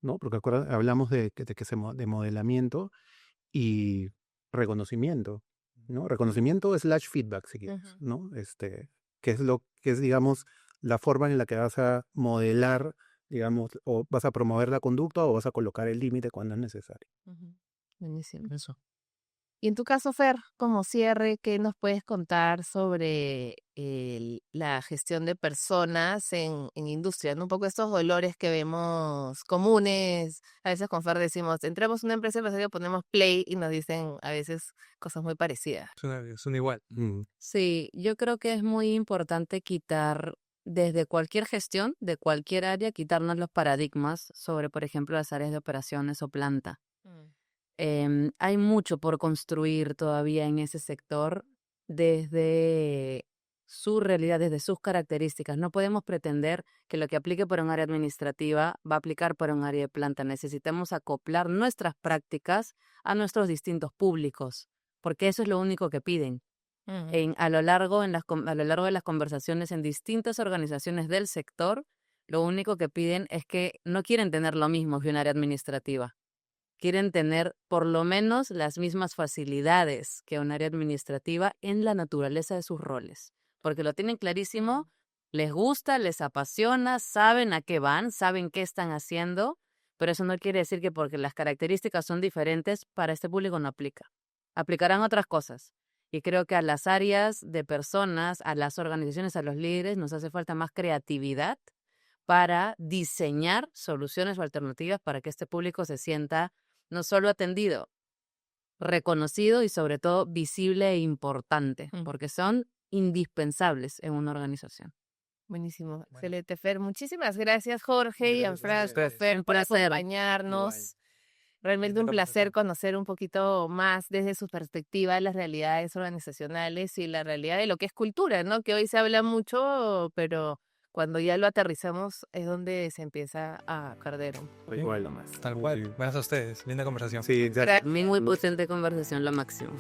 ¿no? Porque hablamos de modelamiento y reconocimiento, ¿no? Reconocimiento / feedback, si quieres, Ujú. ¿no? Que es, digamos, la forma en la que vas a modelar, digamos, o vas a promover la conducta o vas a colocar el límite cuando es necesario. Ujú. Buenísimo. Eso. Y en tu caso, Fer, como cierre, ¿qué nos puedes contar sobre la gestión de personas en industria, ¿no? Un poco estos dolores que vemos comunes. A veces con Fer decimos, entramos a una empresa empresaria, ponemos play y nos dicen a veces cosas muy parecidas. Son igual. Mm. Sí, yo creo que es muy importante quitar desde cualquier gestión, de cualquier área, quitarnos los paradigmas sobre, por ejemplo, las áreas de operaciones o planta. Hay mucho por construir todavía en ese sector desde su realidad, desde sus características. No podemos pretender que lo que aplique para un área administrativa va a aplicar para un área de planta. Necesitamos acoplar nuestras prácticas a nuestros distintos públicos, porque eso es lo único que piden. Ujú. A lo largo de las conversaciones en distintas organizaciones del sector, lo único que piden es que no quieren tener lo mismo que un área administrativa. Quieren tener por lo menos las mismas facilidades que un área administrativa en la naturaleza de sus roles, porque lo tienen clarísimo, les gusta, les apasiona, saben a qué van, saben qué están haciendo, pero eso no quiere decir que porque las características son diferentes, para este público no aplica. Aplicarán otras cosas. Y creo que a las áreas de personas, a las organizaciones, a los líderes, nos hace falta más creatividad para diseñar soluciones o alternativas para que este público se sienta no solo atendido, reconocido y sobre todo visible e importante, Mm. porque son indispensables en una organización. Buenísimo, Bueno. excelente, Fer. Muchísimas gracias, Jorge y Gracias a Anfrasco, ustedes. Fer, Un por placer. acompañarnos. Realmente Linda un placer conversación. conocer un poquito más desde su perspectiva las realidades organizacionales y la realidad de lo que es cultura, ¿no? Que hoy se habla mucho, pero cuando ya lo aterrizamos es donde se empieza a perder un Tal Sí. cual. poquito más. Tal cual. Gracias a ustedes. Linda conversación. Sí, exacto. Gracias. Muy potente conversación, lo máximo.